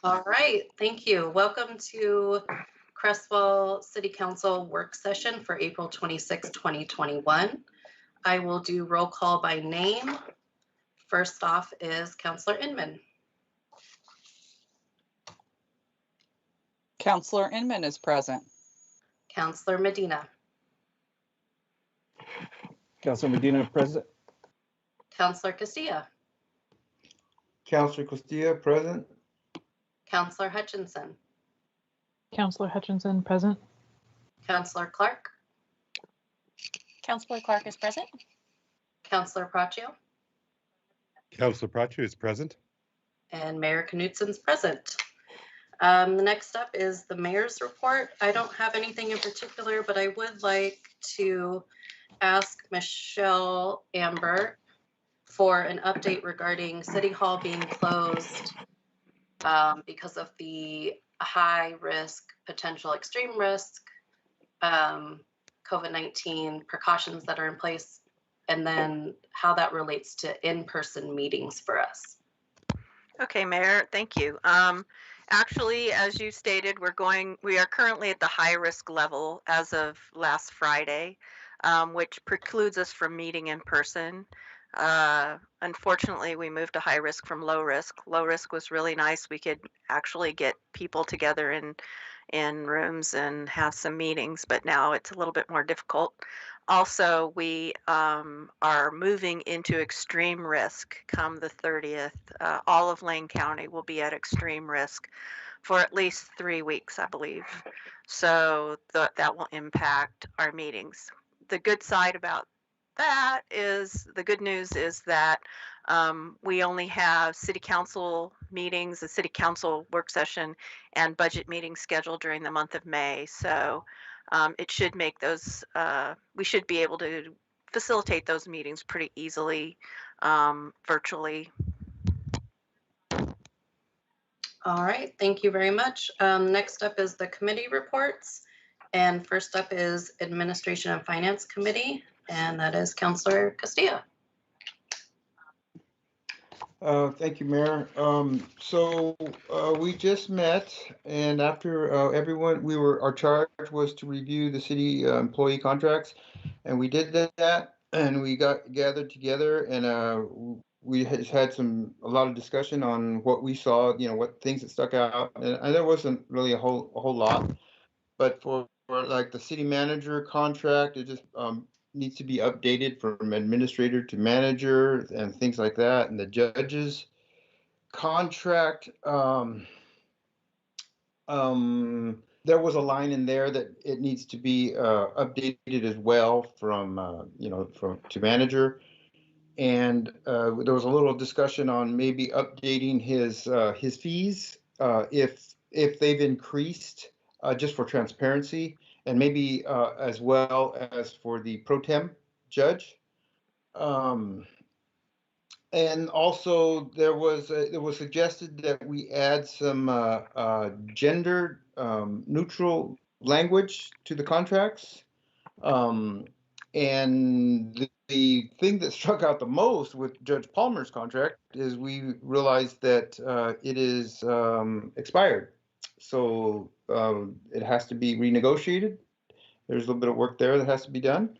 All right, thank you. Welcome to Crestwell City Council work session for April 26, 2021. I will do roll call by name. First off is Councillor Inman. Councillor Inman is present. Councillor Medina. Councillor Medina present. Councillor Castilla. Councillor Castilla present. Councillor Hutchinson. Councillor Hutchinson present. Councillor Clark. Councillor Clark is present. Councillor Braccio. Councillor Braccio is present. And Mayor Knutsen's present. The next up is the mayor's report. I don't have anything in particular, but I would like to ask Michelle Amber for an update regarding City Hall being closed because of the high risk, potential extreme risk, COVID-19 precautions that are in place, and then how that relates to in-person meetings for us. Okay, Mayor, thank you. Actually, as you stated, we are currently at the high risk level as of last Friday, which precludes us from meeting in person. Unfortunately, we moved to high risk from low risk. Low risk was really nice. We could actually get people together in rooms and have some meetings, but now it's a little bit more difficult. Also, we are moving into extreme risk come the 30th. All of Lane County will be at extreme risk for at least 3 weeks, I believe. So that will impact our meetings. The good side about that is, the good news is that we only have city council meetings, a city council work session, and budget meetings scheduled during the month of May. So it should make those, we should be able to facilitate those meetings pretty easily virtually. All right, thank you very much. Next up is the committee reports. And first up is Administration and Finance Committee, and that is Councillor Castilla. Thank you, Mayor. We just met, and after everyone, our charge was to review the city employee contracts, and we did that, and we got gathered together, and we had a lot of discussion on what we saw, what things that stuck out, and there wasn't really a whole lot, but for like the city manager contract, it just needs to be updated from administrator to manager and things like that. And the judge's contract, there was a line in there that it needs to be updated as well from to manager. And there was a little discussion on maybe updating his fees if they've increased, just for transparency, and maybe as well as for the pro tem judge. And also it was suggested that we add some gender neutral language to the contracts. And the thing that struck out the most with Judge Palmer's contract is we realized that it is expired. So it has to be renegotiated. There's a little bit of work there that has to be done.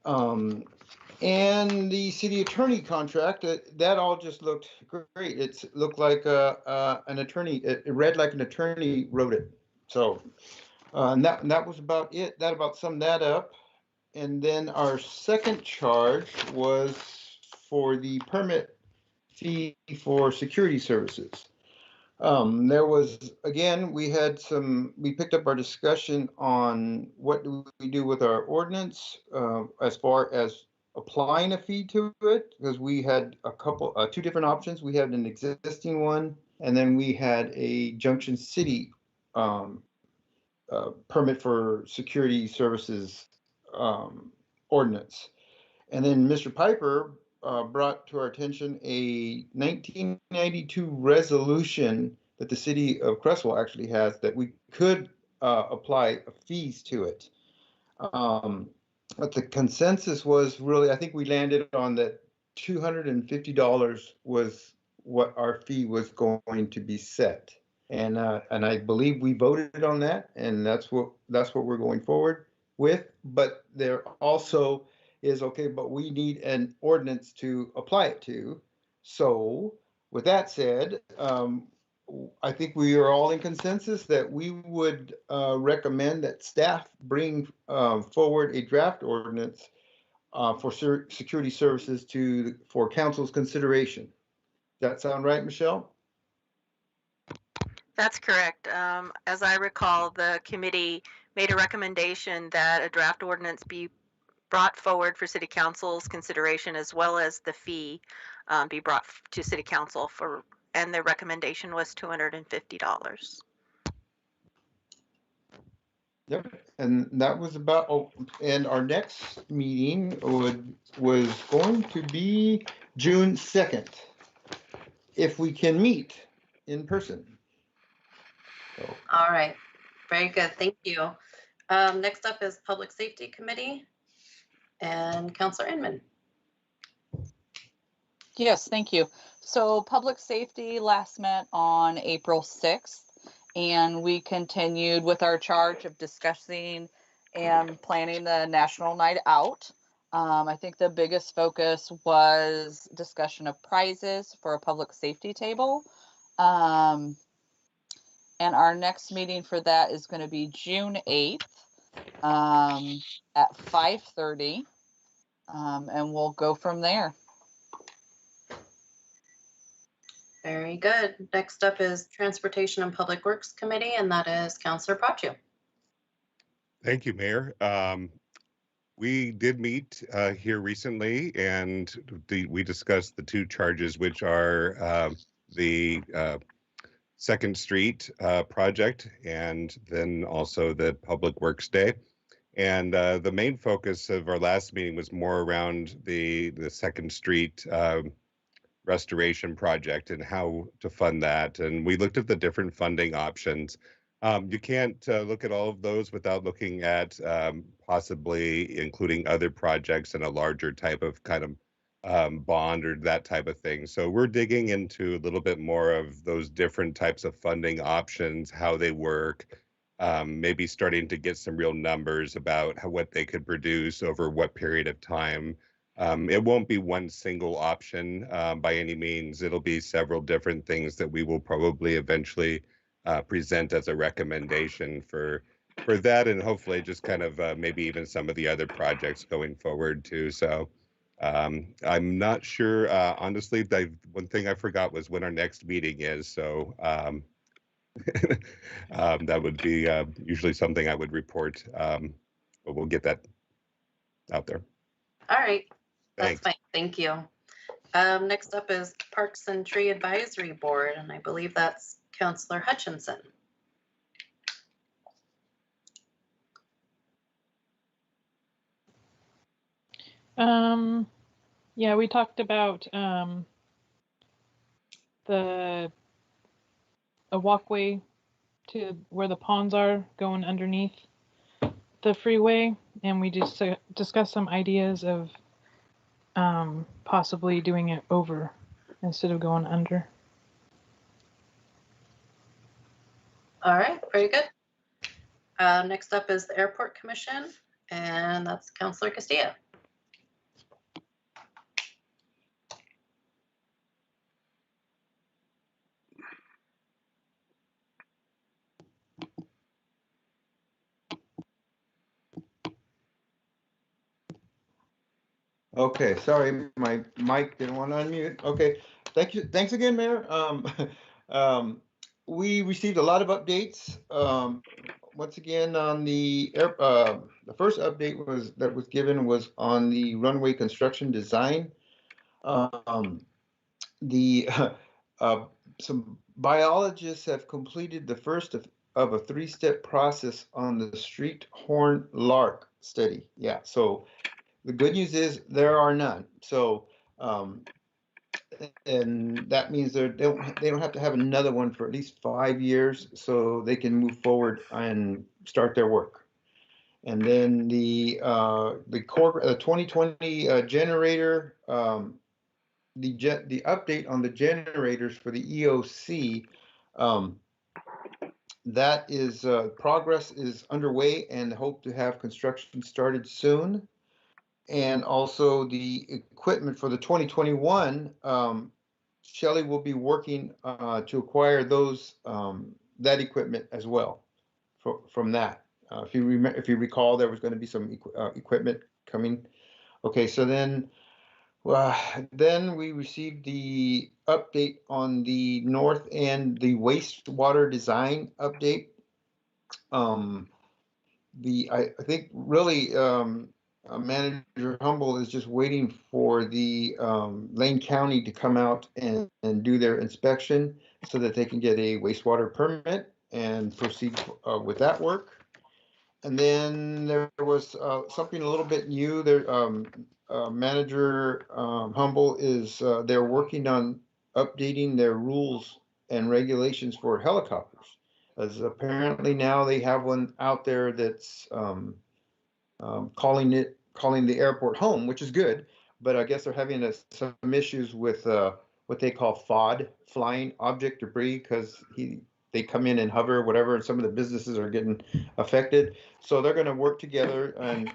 And the city attorney contract, that all just looked great. It looked like an attorney, it read like an attorney wrote it. So, and that was about it. That about summed that up. And then our second charge was for the permit fee for security services. There was, again, we picked up our discussion on what do we do with our ordinance as far as applying a fee to it, because we had two different options. We had an existing one, and then we had a Junction City permit for security services ordinance. And then Mr. Piper brought to our attention a 1992 resolution that the city of Crestwell actually has that we could apply fees to it. But the consensus was really, I think we landed on that $250 was what our fee was going to be set. And I believe we voted on that, and that's what we're going forward with. But there also is, okay, but we need an ordinance to apply it to. So with that said, I think we are all in consensus that we would recommend that staff bring forward a draft ordinance for security services for council's consideration. Does that sound right, Michelle? That's correct. As I recall, the committee made a recommendation that a draft ordinance be brought forward for city council's consideration, as well as the fee be brought to city council and the recommendation was $250. Yep, and that was about, and our next meeting was going to be June 2nd, if we can meet in person. So, All right, very good, thank you. Next up is Public Safety Committee and Counselor Inman. Yes, thank you. So Public Safety last met on April 6th, and we continued with our charge of discussing and planning the National Night Out. I think the biggest focus was discussion of prizes for a public safety table. And our next meeting for that is going to be June 8th at 5:30, and we'll go from there. Very good. Next up is Transportation and Public Works Committee, and that is Counselor Pachu. Thank you, Mayor. We did meet here recently, and we discussed the two charges, which are the Second Street project and then also the Public Works Day. And the main focus of our last meeting was more around the Second Street restoration project and how to fund that. And we looked at the different funding options. You can't look at all of those without looking at possibly including other projects in a larger type of kind of bond or that type of thing. So we're digging into a little bit more of those different types of funding options, how they work, maybe starting to get some real numbers about what they could produce over what period of time. It won't be one single option by any means. It'll be several different things that we will probably eventually present as a recommendation for that, and hopefully just kind of maybe even some of the other projects going forward too. So I'm not sure, honestly. One thing I forgot was when our next meeting is. So that would be usually something I would report, but we'll get that out there. All right, that's Thanks. fine, thank you. Next up is Parks and Tree Advisory Board, and I believe that's Counselor Hutchinson. Yeah, we talked about a walkway to where the ponds are going underneath the freeway, and we just discussed some ideas of possibly doing it over instead of going under. All right, very good. Next up is the Airport Commission, and that's Counselor Castillo. okay, sorry, my mic didn't want to unmute. Okay, thank you. Thanks again, Mayor. We received a lot of updates. Once again, on the first update was given was on the runway construction design. Some biologists have completed the first of a 3-step process on the street horn lark study. Yeah, so the good news is there are none. So, and that means they don't have to have another one for at least 5 years, so they can move forward and start their work. And then the 2020 generator, the update on the generators for the EOC. that is, progress is underway and hope to have construction started soon. And also the equipment for the 2021, Shelley will be working to acquire those, that equipment as well from that. If you recall, there was going to be some equipment coming. Okay, so then, well, then we received the update on the north end, the wastewater design update. I think really, Manager Humble is just waiting for the Lane County to come out and do their inspection so that they can get a wastewater permit and proceed with that work. And then there was something a little bit new. There, Manager Humble is they're working on updating their rules and regulations for helicopters, as apparently now they have one out there that's calling the airport home, which is good. But I guess they're having some issues with what they call FOD, flying object debris, because they come in and hover, whatever, and some of the businesses are getting affected. So they're going to work together and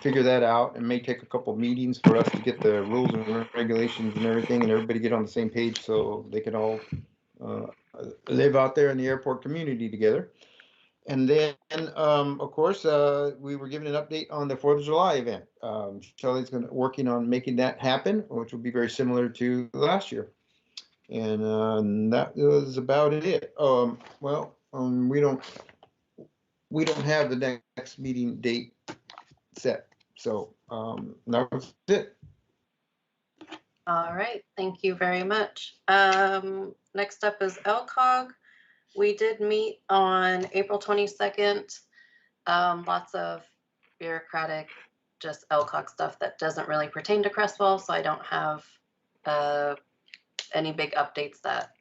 figure that out. And may take a couple meetings for us to get the rules and regulations and everything, and everybody get on the same page so they can all live out there in the airport community together. And then, of course, we were given an update on the 4th of July event. Shelley's working on making that happen, which will be very similar to last year. And that was about it. We don't have the next meeting date set. So that was it. All right, thank you very much. Next up is LCOG. We did meet on April 22nd. Lots of bureaucratic, just LCOG stuff that doesn't really pertain to Crestwell, so I don't have any big updates that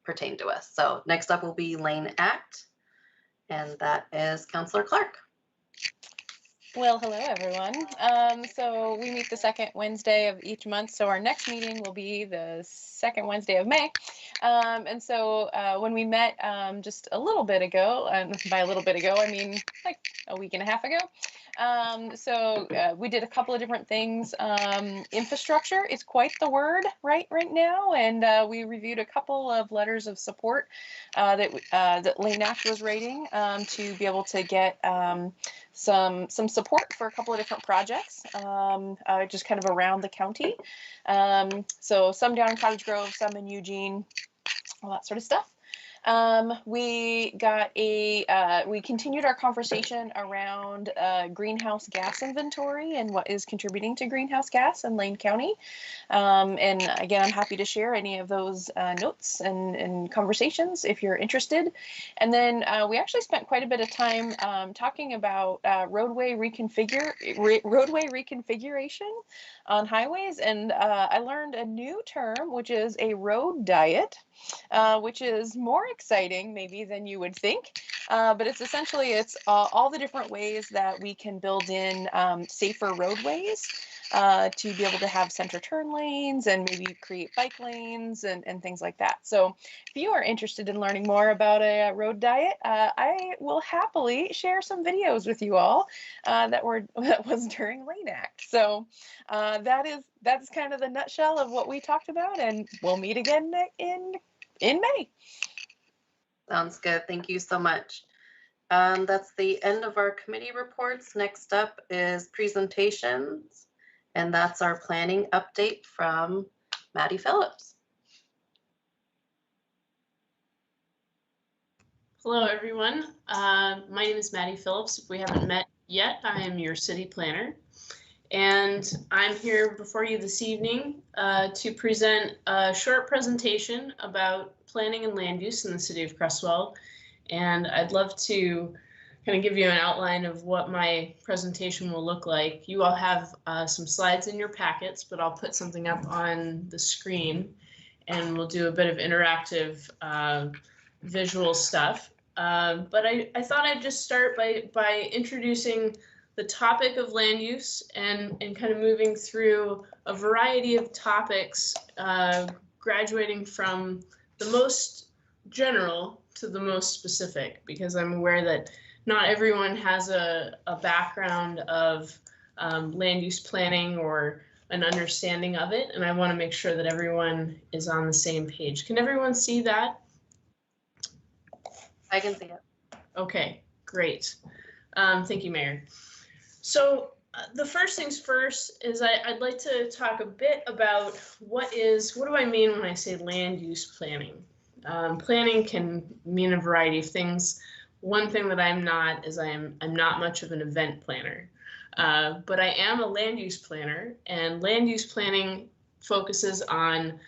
pertain to us. So next up will be Lane Act, and that is Councillor Clark. Well, hello, everyone. So we meet the second Wednesday of each month. So our next meeting will be the second Wednesday of May. And so when we met just a little bit ago, and by a little bit ago, I mean like a week and a half ago, we did a couple of different things. Infrastructure is quite the word right now, and we reviewed a couple of letters of support that Lane Act was writing to be able to get some support for a couple of different projects, just kind of around the county. So some down in Cottage Grove, some in Eugene, all that sort of stuff. We continued our conversation around greenhouse gas inventory and what is contributing to greenhouse gas in Lane County. And again, I'm happy to share any of those notes and conversations if you're interested. And then we actually spent quite a bit of time talking about roadway reconfiguration on highways. And I learned a new term, which is a road diet. Which is more exciting maybe than you would think, but it's essentially all the different ways that we can build in safer roadways to be able to have center turn lanes and maybe create bike lanes and things like that. So if you are interested in learning more about a road diet, I will happily share some videos with you all that was during Lane Act. So that's kind of the nutshell of what we talked about, and we'll meet again in May. Sounds good. Thank you so much. That's the end of our committee reports. Next up is presentations, and that's our planning update from Maddie Phillips. Hello, everyone. My name is Maddie Phillips. If we haven't met yet, I am your city planner. And I'm here before you this evening to present a short presentation about planning and land use in the city of Crestwell. And I'd love to kind of give you an outline of what my presentation will look like. You all have some slides in your packets, but I'll put something up on the screen and we'll do a bit of interactive visual stuff. But I thought I'd just start by introducing the topic of land use and kind of moving through a variety of topics, graduating from the most general to the most specific, because I'm aware that not everyone has a background of land use planning or an understanding of it, and I want to make sure that everyone is on the same page. Can everyone see that? I can see it. Okay, great. Thank you, Mayor. So the first things first is I'd like to talk a bit about what do I mean when I say land use planning? Planning can mean a variety of things. One thing that I'm not is I'm not much of an event planner, but I am a land use planner, and land use planning focuses on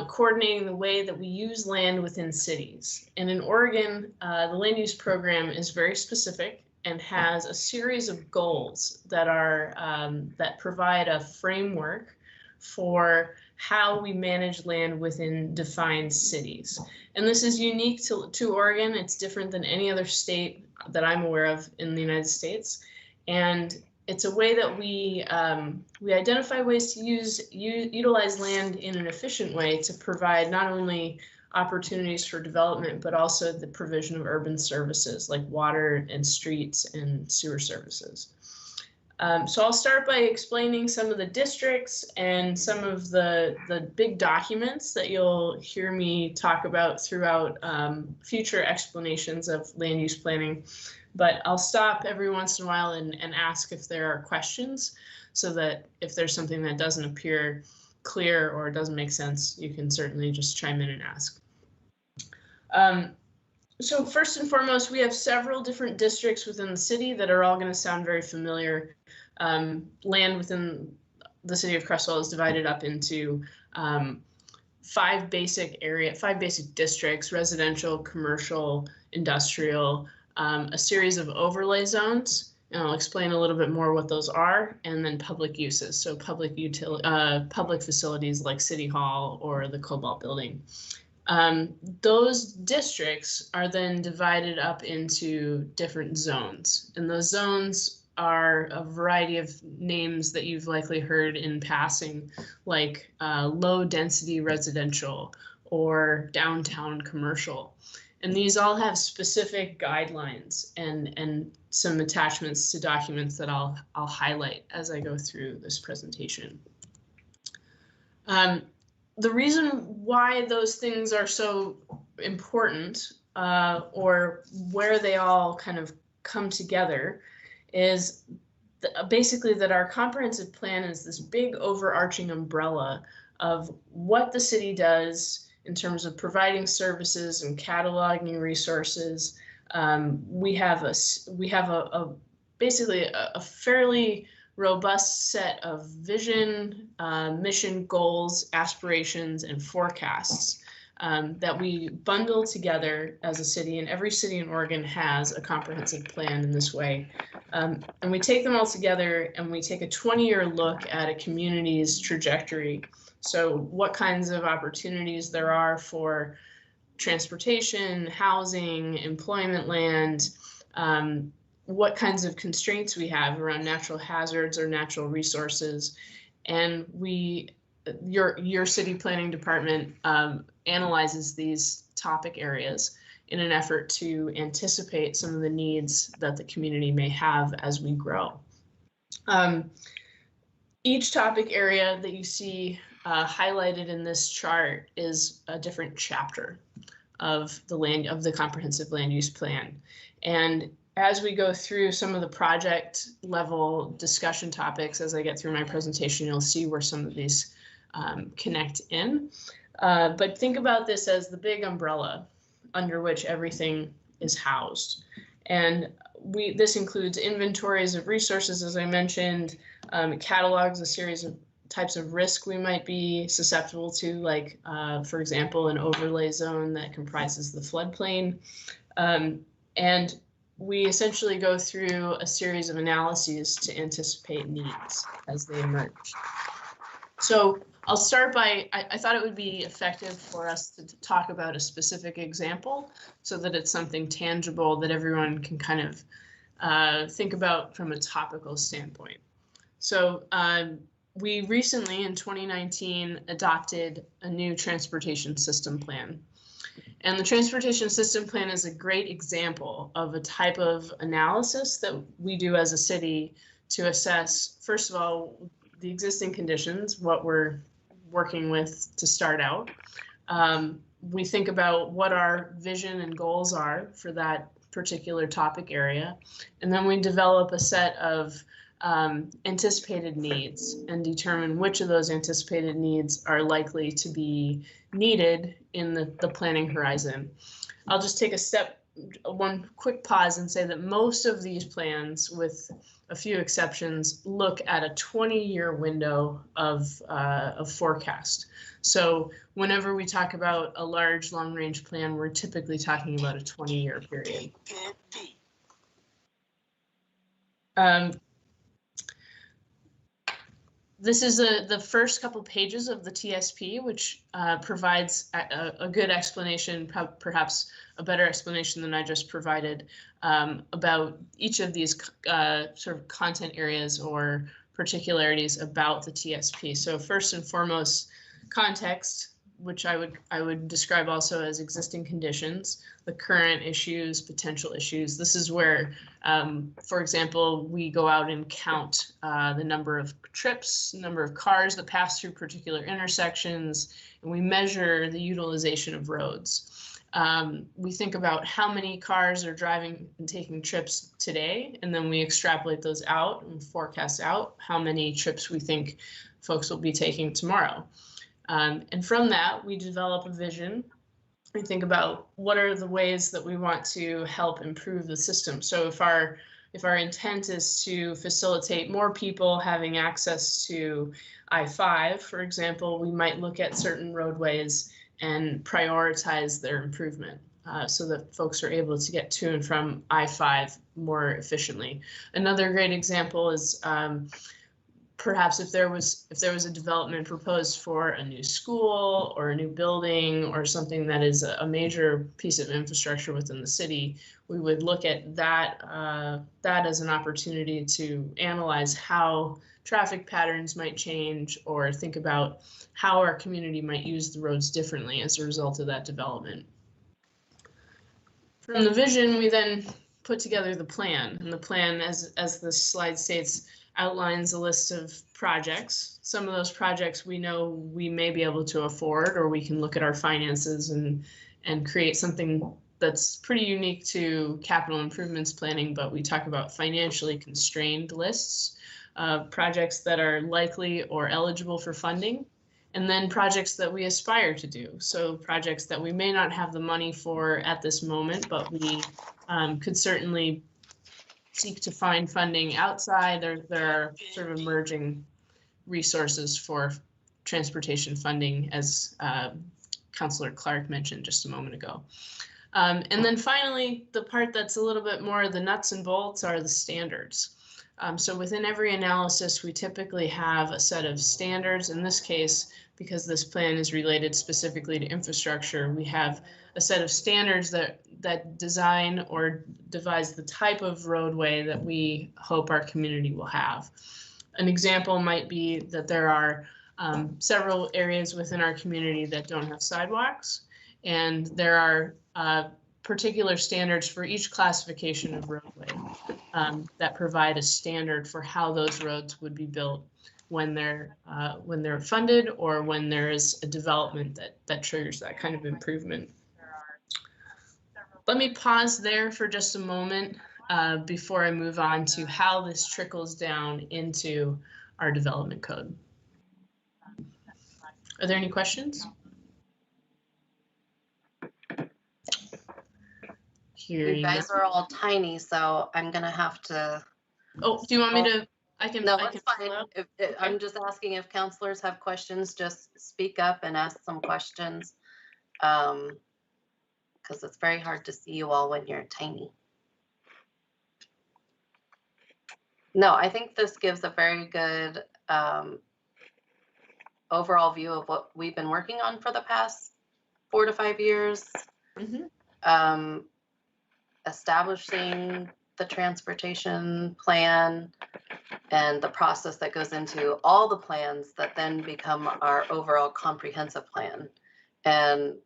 coordinating the way that we use land within cities. And in Oregon, the land use program is very specific and has a series of goals that are that provide a framework for how we manage land within defined cities. And this is unique to Oregon. It's different than any other state that I'm aware of in the United States. And it's a way that we identify ways to utilize land in an efficient way to provide not only opportunities for development, but also the provision of urban services like water and streets and sewer services. So I'll start by explaining some of the districts and some of the big documents that you'll hear me talk about throughout future explanations of land use planning. But I'll stop every once in a while and ask if there are questions, so that if there's something that doesn't appear clear or doesn't make sense, you can certainly just chime in and ask. So first and foremost, we have several different districts within the city that are all going to sound very familiar. Land within the city of Creswell is divided up into five basic districts: residential, commercial, industrial, a series of overlay zones, and I'll explain a little bit more what those are, and then public uses, so public facilities like City Hall or the Cobalt Building. Those districts are then divided up into different zones, and those zones are a variety of names that you've likely heard in passing, like low density residential or downtown commercial. And these all have specific guidelines and some attachments to documents that I'll highlight as I go through this presentation. The reason why those things are so important, or where they all kind of come together, is basically that our comprehensive plan is this big overarching umbrella of what the city does in terms of providing services and cataloging resources. We have basically a fairly robust set of vision, mission, goals, aspirations, and forecasts that we bundle together as a city, and every city in Oregon has a comprehensive plan in this way. And we take them all together and we take a 20-year look at a community's trajectory. So what kinds of opportunities there are for transportation, housing, employment, land, what kinds of constraints we have around natural hazards or natural resources. And your city planning department analyzes these topic areas in an effort to anticipate some of the needs that the community may have as we grow. Each topic area that you see highlighted in this chart is a different chapter of the comprehensive land use plan. And as we go through some of the project level discussion topics, as I get through my presentation, you'll see where some of these connect in. But think about this as the big umbrella under which everything is housed. And this includes inventories of resources, as I mentioned. It catalogs a series of types of risk we might be susceptible to, like, for example, an overlay zone that comprises the floodplain. And we essentially go through a series of analyses to anticipate needs as they emerge. So I'll start by, I thought it would be effective for us to talk about a specific example so that it's something tangible that everyone can kind of think about from a topical standpoint. So we recently, in 2019, adopted a new transportation system plan. And the transportation system plan is a great example of a type of analysis that we do as a city to assess, first of all, the existing conditions, what we're working with to start out. We think about what our vision and goals are for that particular topic area. And then we develop a set of anticipated needs and determine which of those anticipated needs are likely to be needed in the planning horizon. I'll just take one quick pause and say that most of these plans, with a few exceptions, look at a 20-year window of forecast. So whenever we talk about a large long-range plan, we're typically talking about a 20-year period. This is the first couple pages of the TSP, which provides a good explanation, perhaps a better explanation than I just provided, about each of these sort of content areas or particularities about the TSP. So first and foremost, context, which I would describe also as existing conditions, the current issues, potential issues. This is where, for example, we go out and count the number of trips, number of cars that pass through particular intersections, and we measure the utilization of roads. We think about how many cars are driving and taking trips today, and then we extrapolate those out and forecast out how many trips we think folks will be taking tomorrow. And from that, we develop a vision. We think about what are the ways that we want to help improve the system. So if our intent is to facilitate more people having access to I-5, for example, we might look at certain roadways and prioritize their improvement so that folks are able to get to and from I-5 more efficiently. Another great example is perhaps if there was a development proposed for a new school or a new building or something that is a major piece of infrastructure within the city, we would look at that as an opportunity to analyze how traffic patterns might change or think about how our community might use the roads differently as a result of that development. From the vision, we then put together the plan, and the plan, as the slide states, outlines a list of projects. Some of those projects we know we may be able to afford, or we can look at our finances and create something that's pretty unique to capital improvements planning, but we talk about financially constrained lists of projects that are likely or eligible for funding, and then projects that we aspire to do. So projects that we may not have the money for at this moment, but we could certainly seek to find funding outside. There are sort of emerging resources for transportation funding, as Councillor Clark mentioned just a moment ago. And then finally, the part that's a little bit more the nuts and bolts are the standards. So within every analysis, we typically have a set of standards. In this case, because this plan is related specifically to infrastructure, we have a set of standards that design or devise the type of roadway that we hope our community will have. An example might be that there are several areas within our community that don't have sidewalks, and there are particular standards for each classification of roadway that provide a standard for how those roads would be built when they're funded or when there is a development that triggers that kind of improvement. Let me pause there for just a moment before I move on to how this trickles down into our development code. Are there any questions? You guys are all tiny, so I'm gonna have to. Oh, do you want me to? I can. No, I it's can fine. I'm just asking if counselors have questions, just speak up and ask some questions. Because it's very hard to see you all when you're tiny. No, I think this gives a very good overall view of what we've been working on for the past 4 to 5 years. Mm-hmm. Establishing the transportation plan and the process that goes into all the plans that then become our overall comprehensive plan. And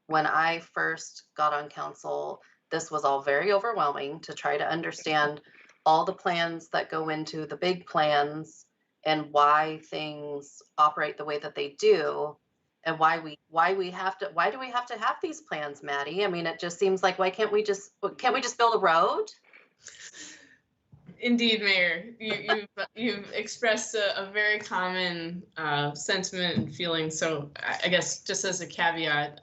when I first got on council, this was all very overwhelming to try to understand all the plans that go into the big plans and why things operate the way that they do, and why do we have to have these plans, Maddie? I mean, it just seems like, why can't we just build a road? Indeed, Mayor, you've expressed a very common sentiment and feeling. So I guess just as a caveat,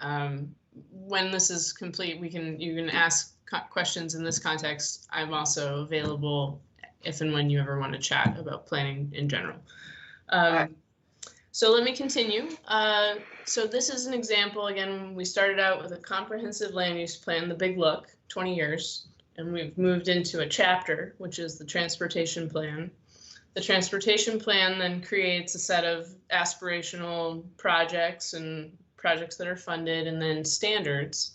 when this is complete, you can ask questions in this context. I'm also available if and when you ever want to chat about planning in general. So let me continue. So this is an example. Again, we started out with a comprehensive land use plan, the Big Look, 20 years. And we've moved into a chapter, which is the transportation plan. The transportation plan then creates a set of aspirational projects and projects that are funded, and then standards.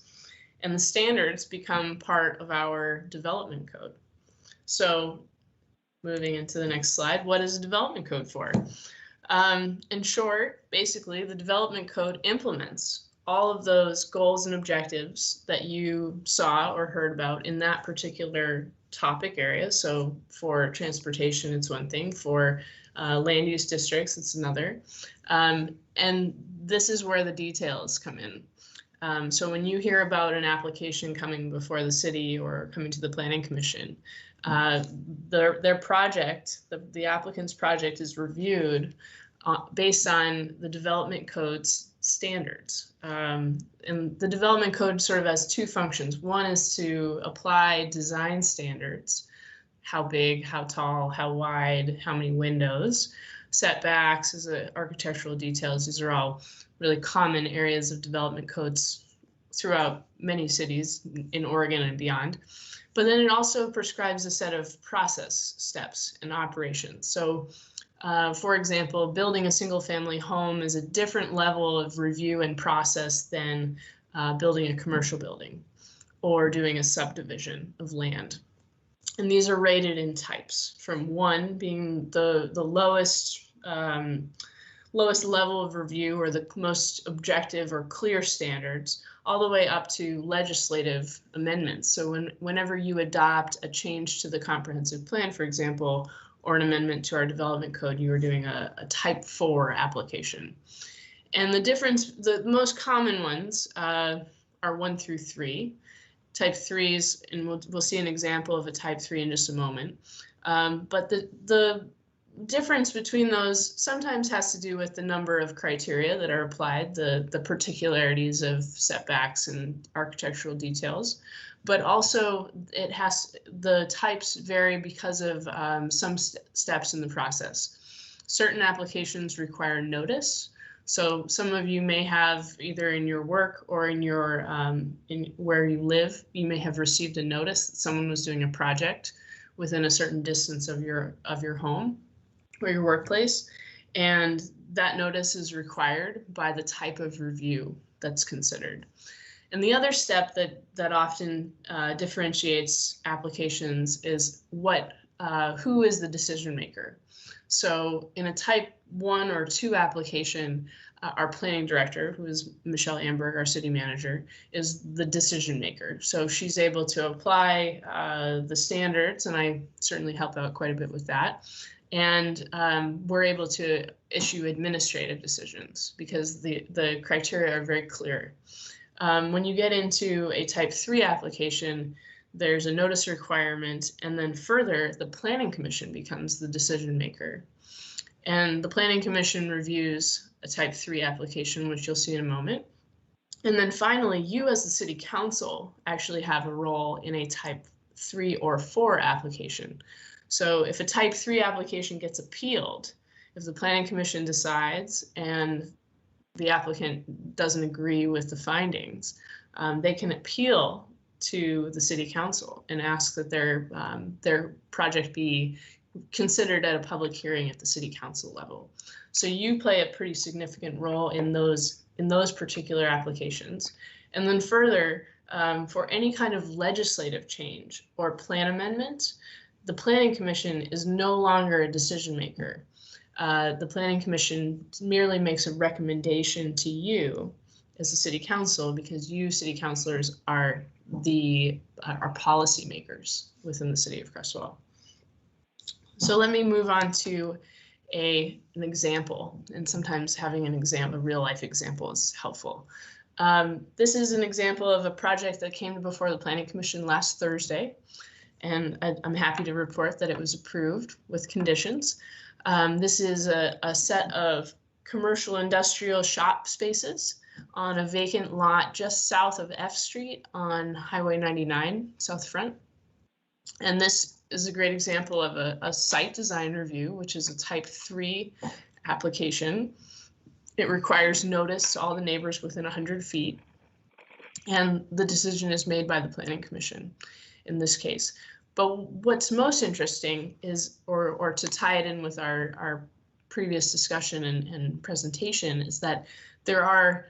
And the standards become part of our development code. So moving into the next slide, what is a development code for? In short, basically, the development code implements all of those goals and objectives that you saw or heard about in that particular topic area. So for transportation, it's one thing. For land use districts, it's another. And this is where the details come in. So when you hear about an application coming before the city or coming to the Planning Commission, their project, the applicant's project, is reviewed based on the development code's standards. And the development code sort of has two functions. One is to apply design standards: how big, how tall, how wide, how many windows. Setbacks is architectural details. These are all really common areas of development codes throughout many cities in Oregon and beyond. But then it also prescribes a set of process steps and operations. So for example, building a single family home is a different level of review and process than building a commercial building or doing a subdivision of land. And these are rated in types, from 1 being the lowest level of review or the most objective or clear standards, all the way up to legislative amendments. So whenever you adopt a change to the comprehensive plan, for example, or an amendment to our development code, you are doing a type 4 application. And the difference, the most common ones are 1 through 3. Type 3s, and we'll see an example of a type 3 in just a moment. But the difference between those sometimes has to do with the number of criteria that are applied, the particularities of setbacks and architectural details. But also the types vary because of some steps in the process. Certain applications require notice. So some of you may have, either in your work or in your in where you live, you may have received a notice that someone was doing a project within a certain distance of your home or your workplace, and that notice is required by the type of review that's considered. And the other step that often differentiates applications is who is the decision maker. So in a type 1 or 2 application, our planning director, who is Michelle Amberg, our city manager, is the decision maker. So she's able to apply the standards, and I certainly help out quite a bit with that. And we're able to issue administrative decisions because the criteria are very clear. When you get into a type 3 application, there's a notice requirement, and then further, the Planning Commission becomes the decision maker. And the Planning Commission reviews a type 3 application, which you'll see in a moment. And then finally, you as the city council actually have a role in a type 3 or 4 application. So if a type 3 application gets appealed, if the Planning Commission decides and the applicant doesn't agree with the findings, they can appeal to the city council and ask that their project be considered at a public hearing at the city council level. So you play a pretty significant role in those particular applications. And then further, for any kind of legislative change or plan amendment, the Planning Commission is no longer a decision maker. The Planning Commission merely makes a recommendation to you as a city council, because you city councilors are our policymakers within the city of Crestwell. So let me move on to an example, and sometimes having a real life example is helpful. This is an example of a project that came before the Planning Commission last Thursday, and I'm happy to report that it was approved with conditions. This is a set of commercial industrial shop spaces on a vacant lot just south of F Street on Highway 99 South Front. And this is a great example of a site design review, which is a type 3 application. It requires notice to all the neighbors within 100 feet. And the decision is made by the Planning Commission in this case. But what's most interesting is, or to tie it in with our previous discussion and presentation, is that there are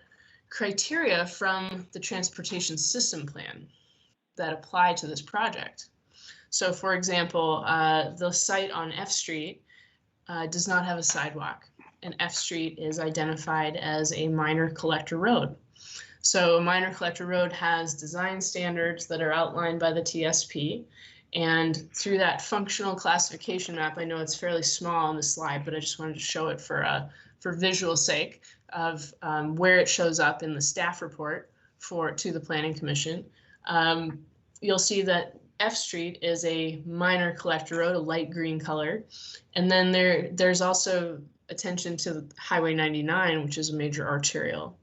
criteria from the transportation system plan that apply to this project. So for example, the site on F Street does not have a sidewalk, and F Street is identified as a minor collector road. So a minor collector road has design standards that are outlined by the TSP, and through that functional classification map, I know it's fairly small on the slide, but I just wanted to show it for visual sake of where it shows up in the staff report to the Planning Commission. You'll see that F Street is a minor collector road, a light green color. And then there's also attention to Highway 99, which is a major arterial.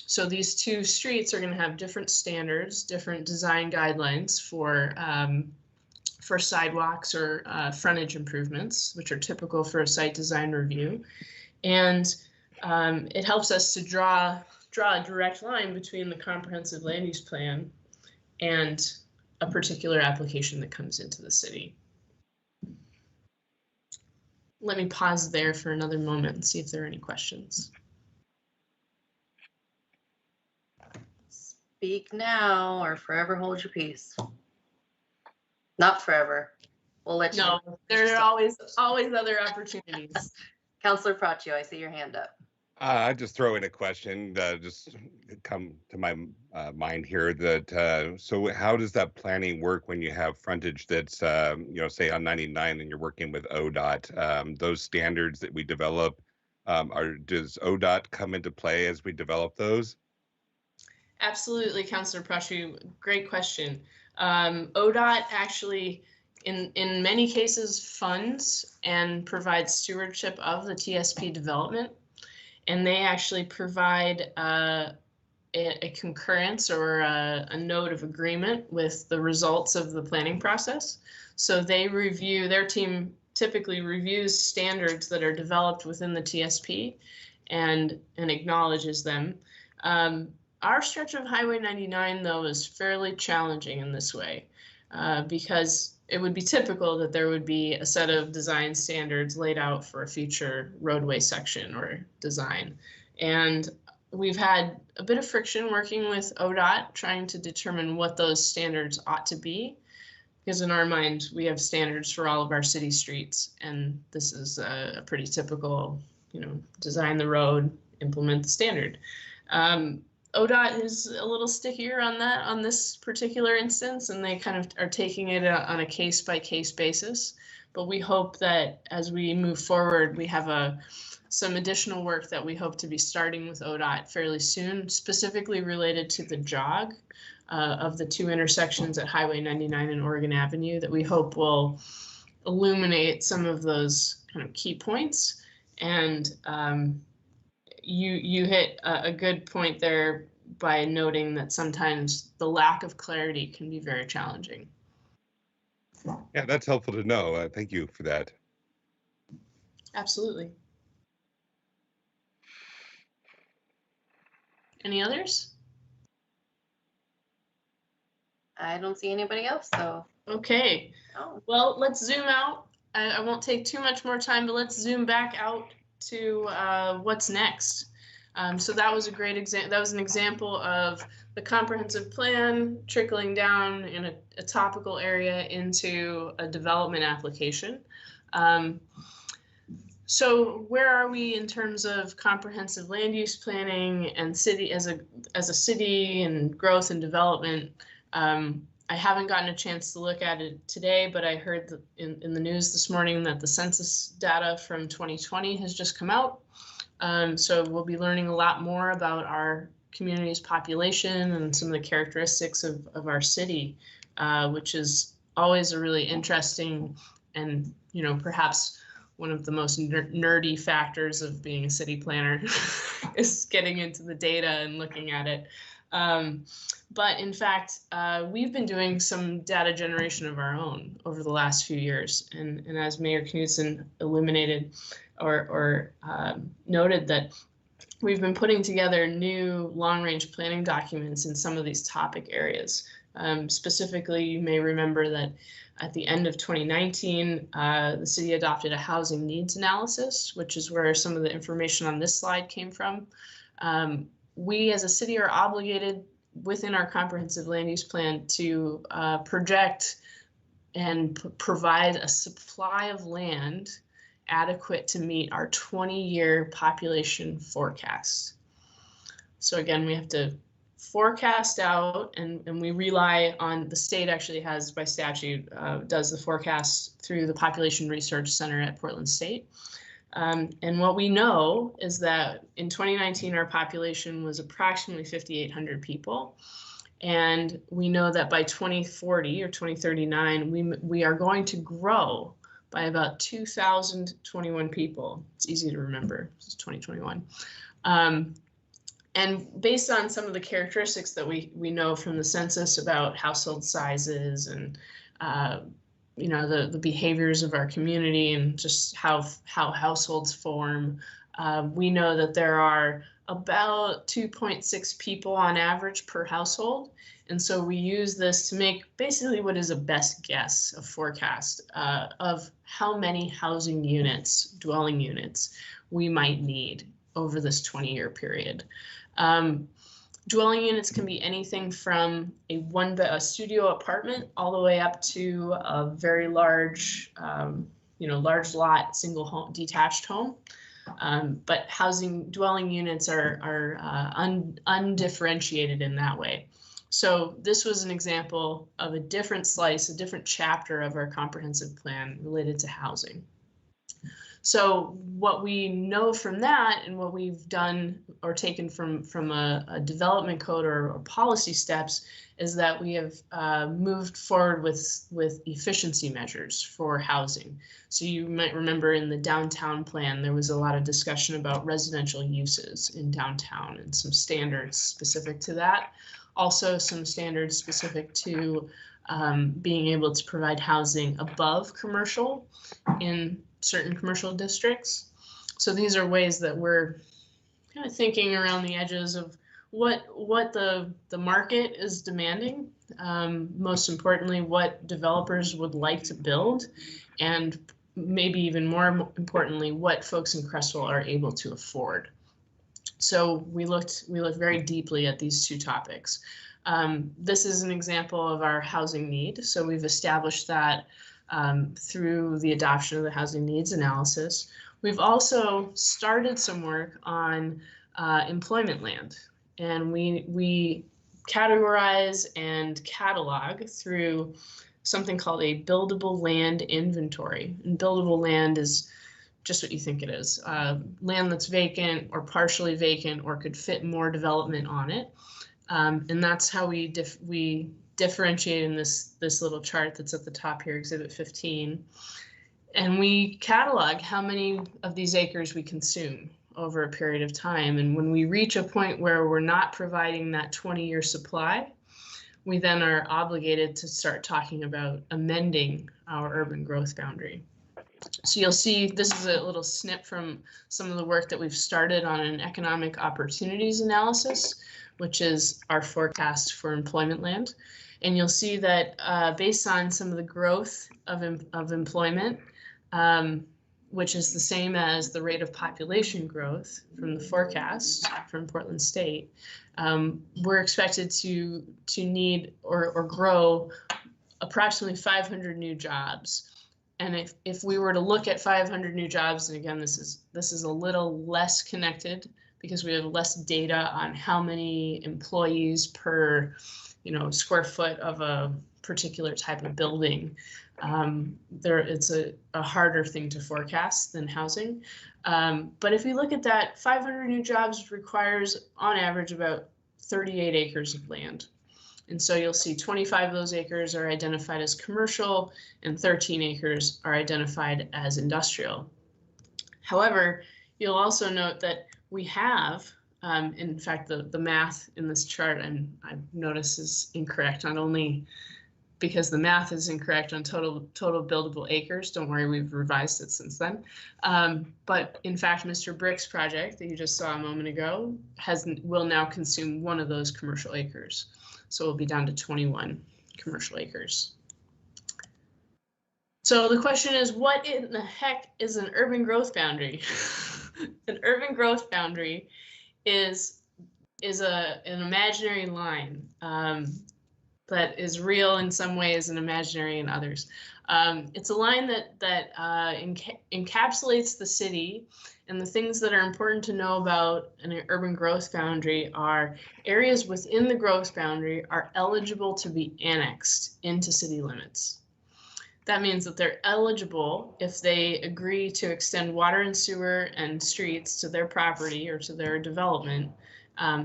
So these two streets are going to have different standards, different design guidelines for sidewalks or frontage improvements, which are typical for a site design review. And it helps us to draw a direct line between the comprehensive land use plan and a particular application that comes into the city. Let me pause there for another moment and see if there are any questions. Speak now or forever hold your peace. Not forever. We'll let you know. No, there are always other opportunities. Councilor Braccio, I see your hand up. I just throw in a question just come to my mind here that so how does that planning work when you have frontage that's say on 99 and you're working with ODOT? Those standards that we develop, does ODOT come into play as we develop those? Absolutely, Councilor Braccio, great question. ODOT actually in many cases funds and provides stewardship of the TSP development. And they actually provide a concurrence or a note of agreement with the results of the planning process. So they their team typically reviews standards that are developed within the TSP and acknowledges them. Our stretch of Highway 99, though, is fairly challenging in this way because it would be typical that there would be a set of design standards laid out for a future roadway section or design. And we've had a bit of friction working with ODOT trying to determine what those standards ought to be. Because in our mind, we have standards for all of our city streets. And this is a pretty typical, design the road, implement the standard. ODOT is a little stickier on this particular instance, and they kind of are taking it on a case-by-case basis. But we hope that as we move forward, we have some additional work that we hope to be starting with ODOT fairly soon, specifically related to the jog of the two intersections at Highway 99 and Oregon Avenue that we hope will illuminate some of those kind of key points. And you hit a good point there by noting that sometimes the lack of clarity can be very challenging. Yeah, that's helpful to know. Thank you for that. Absolutely. Any others? I don't see anybody else, so. Okay. Oh. Well, let's zoom out. I won't take too much more time, but let's zoom back out to what's next. So that was a great example. That was an example of the comprehensive plan trickling down in a topical area into a development application. So where are we in terms of comprehensive land use planning and city as a city and growth and development? I haven't gotten a chance to look at it today, but I heard in the news this morning that the census data from 2020 has just come out. So we'll be learning a lot more about our community's population and some of the characteristics of our city, which is always a really interesting and, perhaps one of the most nerdy factors of being a city planner is getting into the data and looking at it. But in fact, we've been doing some data generation of our own over the last few years. And as Mayor Knudsen illuminated or noted, that we've been putting together new long-range planning documents in some of these topic areas. Specifically, you may remember that at the end of 2019, the city adopted a housing needs analysis, which is where some of the information on this slide came from. We as a city are obligated within our comprehensive land use plan to project and provide a supply of land adequate to meet our 20-year population forecast. So again, we have to forecast out, and we rely on, the state actually has by statute, does the forecast through the Population Research Center at Portland State. And what we know is that in 2019, our population was approximately 5,800 people. And we know that by 2040 or 2039, we are going to grow by about 2,021 people. It's easy to remember, it's 2021. And based on some of the characteristics that we know from the census about household sizes and the behaviors of our community and just how households form, we know that there are about 2.6 people on average per household. And so we use this to make basically what is a best guess, a forecast of how many housing units, dwelling units, we might need over this 20-year period. Dwelling units can be anything from a studio apartment all the way up to a very large, large lot, single home, detached home. But dwelling units are undifferentiated in that way. So this was an example of a different slice, a different chapter of our comprehensive plan related to housing. So what we know from that and what we've done or taken from a development code or policy steps is that we have moved forward with efficiency measures for housing. So you might remember in the downtown plan, there was a lot of discussion about residential uses in downtown and some standards specific to that. Also some standards specific to being able to provide housing above commercial in certain commercial districts. So these are ways that we're kind of thinking around the edges of what the market is demanding, most importantly, what developers would like to build, and maybe even more importantly, what folks in Creswell are able to afford. So we looked very deeply at these two topics. This is an example of our housing need. So we've established that through the adoption of the housing needs analysis. We've also started some work on employment land, and we categorize and catalog through something called a buildable land inventory. And buildable land is just what you think it is, land that's vacant or partially vacant or could fit more development on it. And that's how we differentiate in this little chart that's at the top here, Exhibit 15. And we catalog how many of these acres we consume over a period of time. And when we reach a point where we're not providing that 20-year supply, we then are obligated to start talking about amending our urban growth boundary. So you'll see this is a little snip from some of the work that we've started on an economic opportunities analysis, which is our forecast for employment land. And you'll see that based on some of the growth of employment, which is the same as the rate of population growth from the forecast from Portland State, we're expected to need or grow approximately 500 new jobs And if we were to look at 500 new jobs, and again, this is a little less connected because we have less data on how many employees per, square foot of a particular type of building. It's a harder thing to forecast than housing. But if we look at that, 500 new jobs requires on average about 38 acres of land. And so you'll see 25 of those acres are identified as commercial and 13 acres are identified as industrial. However, you'll also note that we have, in fact, the math in this chart I've noticed is incorrect, not only because the math is incorrect on total buildable acres. Don't worry, we've revised it since then. But in fact, Mr. Brick's project that you just saw a moment ago will now consume one of those commercial acres. So we'll be down to 21 commercial acres. So the question is, what in the heck is an urban growth boundary? An urban growth boundary is an imaginary line that is real in some ways and imaginary in others. It's a line that encapsulates the city, and the things that are important to know about an urban growth boundary are areas within the growth boundary are eligible to be annexed into city limits. That means that they're eligible if they agree to extend water and sewer and streets to their property or to their development.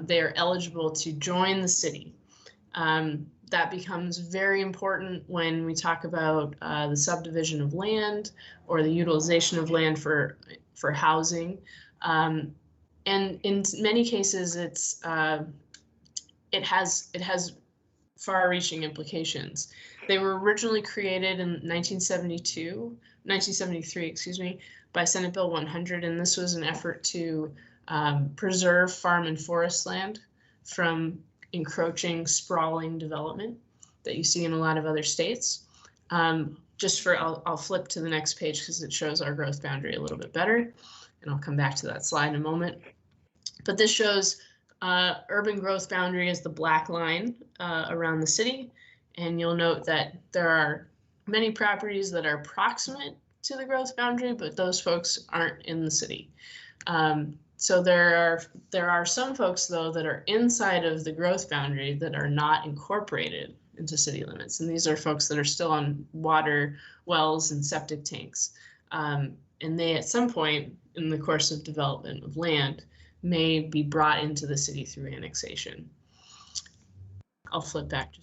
They are eligible to join the city. That becomes very important when we talk about the subdivision of land or the utilization of land for housing. And in many cases, it has far-reaching implications. They were originally created in 1973, excuse me, by Senate Bill 100, and this was an effort to preserve farm and forest land from encroaching, sprawling development that you see in a lot of other states. I'll flip to the next page because it shows our growth boundary a little bit better, and I'll come back to that slide in a moment. But this shows urban growth boundary is the black line around the city, and you'll note that there are many properties that are proximate to the growth boundary, but those folks aren't in the city. So there are some folks, though, that are inside of the growth boundary that are not incorporated into city limits. And these are folks that are still on water wells and septic tanks. And they, at some point in the course of development of land, may be brought into the city through annexation. I'll flip back.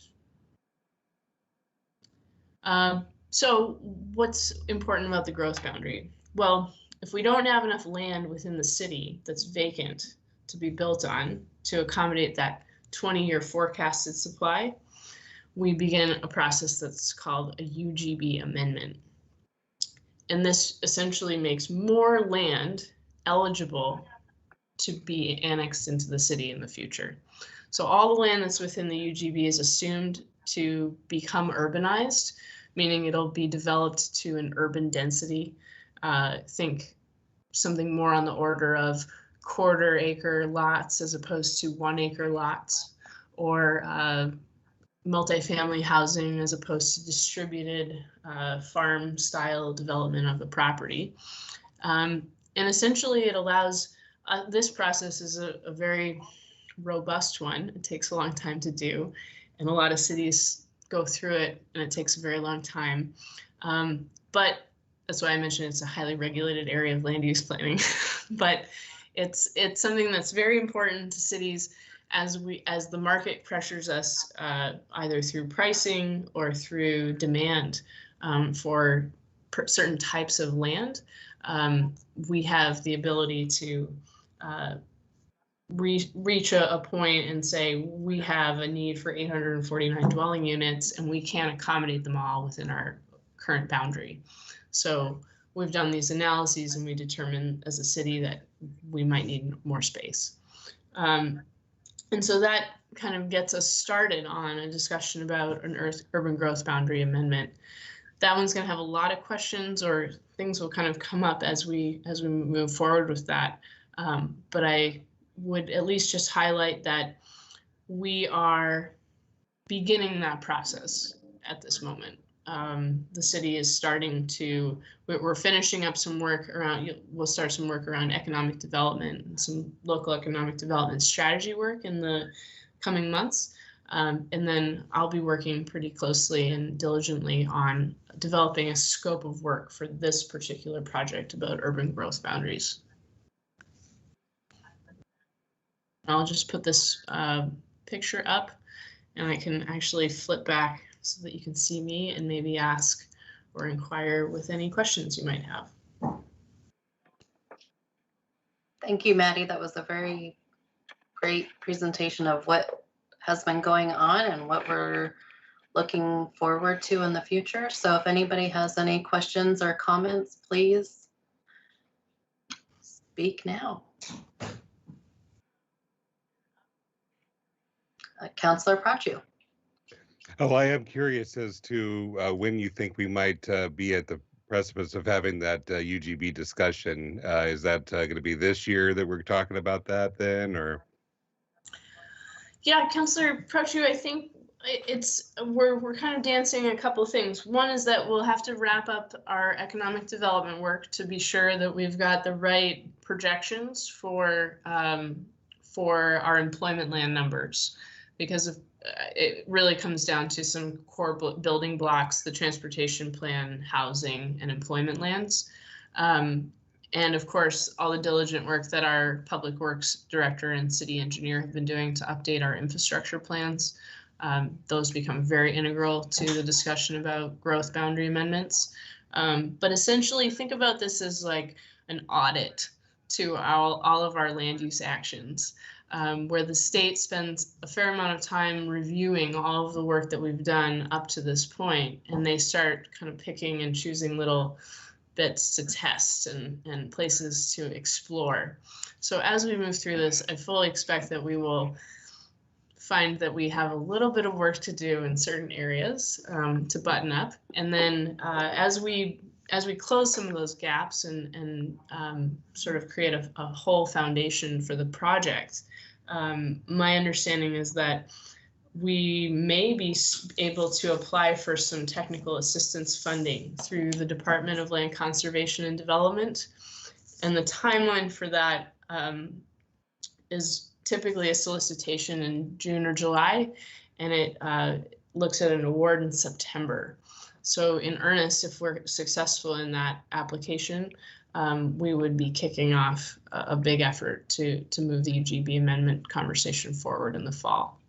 So what's important about the growth boundary? Well, if we don't have enough land within the city that's vacant to be built on to accommodate that 20-year forecasted supply, we begin a process that's called a UGB amendment. And this essentially makes more land eligible to be annexed into the city in the future. So all the land that's within the UGB is assumed to become urbanized, meaning it'll be developed to an urban density. Think something more on the order of quarter-acre lots as opposed to 1-acre lots, or multifamily housing as opposed to distributed farm-style development of the property. And essentially, it allows this process is a very robust one. It takes a long time to do, and a lot of cities go through it, and it takes a very long time. But that's why I mentioned it's a highly regulated area of land use planning. But it's something that's very important to cities as the market pressures us either through pricing or through demand for certain types of land. We have the ability to reach a point and say we have a need for 849 dwelling units and we can't accommodate them all within our current boundary. So we've done these analyses and we determine as a city that we might need more space. And so that kind of gets us started on a discussion about an urban growth boundary amendment. That one's going to have a lot of questions, or things will kind of come up as we move forward with that. But I would at least just highlight that we are beginning that process at this moment. the city is starting to, we're finishing up some work around, we'll start some work around economic development and some local economic development strategy work in the coming months. And then I'll be working pretty closely and diligently on developing a scope of work for this particular project about urban growth boundaries. I'll just put this picture up, and I can actually flip back so that you can see me and maybe ask or inquire with any questions you might have. Thank you, Maddie. That was a very great presentation of what has been going on and what we're looking forward to in the future. So if anybody has any questions or comments, please speak now. Councillor Prachu. Oh, I am curious as to when you think we might be at the precipice of having that UGB discussion. Is that going to be this year that we're talking about that then, or? Yeah, Councillor Prachu, I think we're kind of dancing a couple of things. One is that we'll have to wrap up our economic development work to be sure that we've got the right projections for our employment land numbers, because it really comes down to some core building blocks: the transportation plan, housing, and employment lands. And of course, all the diligent work that our public works director and city engineer have been doing to update our infrastructure plans. Those become very integral to the discussion about growth boundary amendments. But essentially, think about this as like an audit to all of our land use actions, where the state spends a fair amount of time reviewing all of the work that we've done up to this point, and they start kind of picking and choosing little bits to test and places to explore. So as we move through this, I fully expect that we will find that we have a little bit of work to do in certain areas to button up. And then as we close some of those gaps and sort of create a whole foundation for the project, my understanding is that we may be able to apply for some technical assistance funding through the Department of Land Conservation and Development. And the timeline for that is typically a solicitation in June or July, and it looks at an award in September. So in earnest, if we're successful in that application, we would be kicking off a big effort to move the UGB amendment conversation forward in the fall.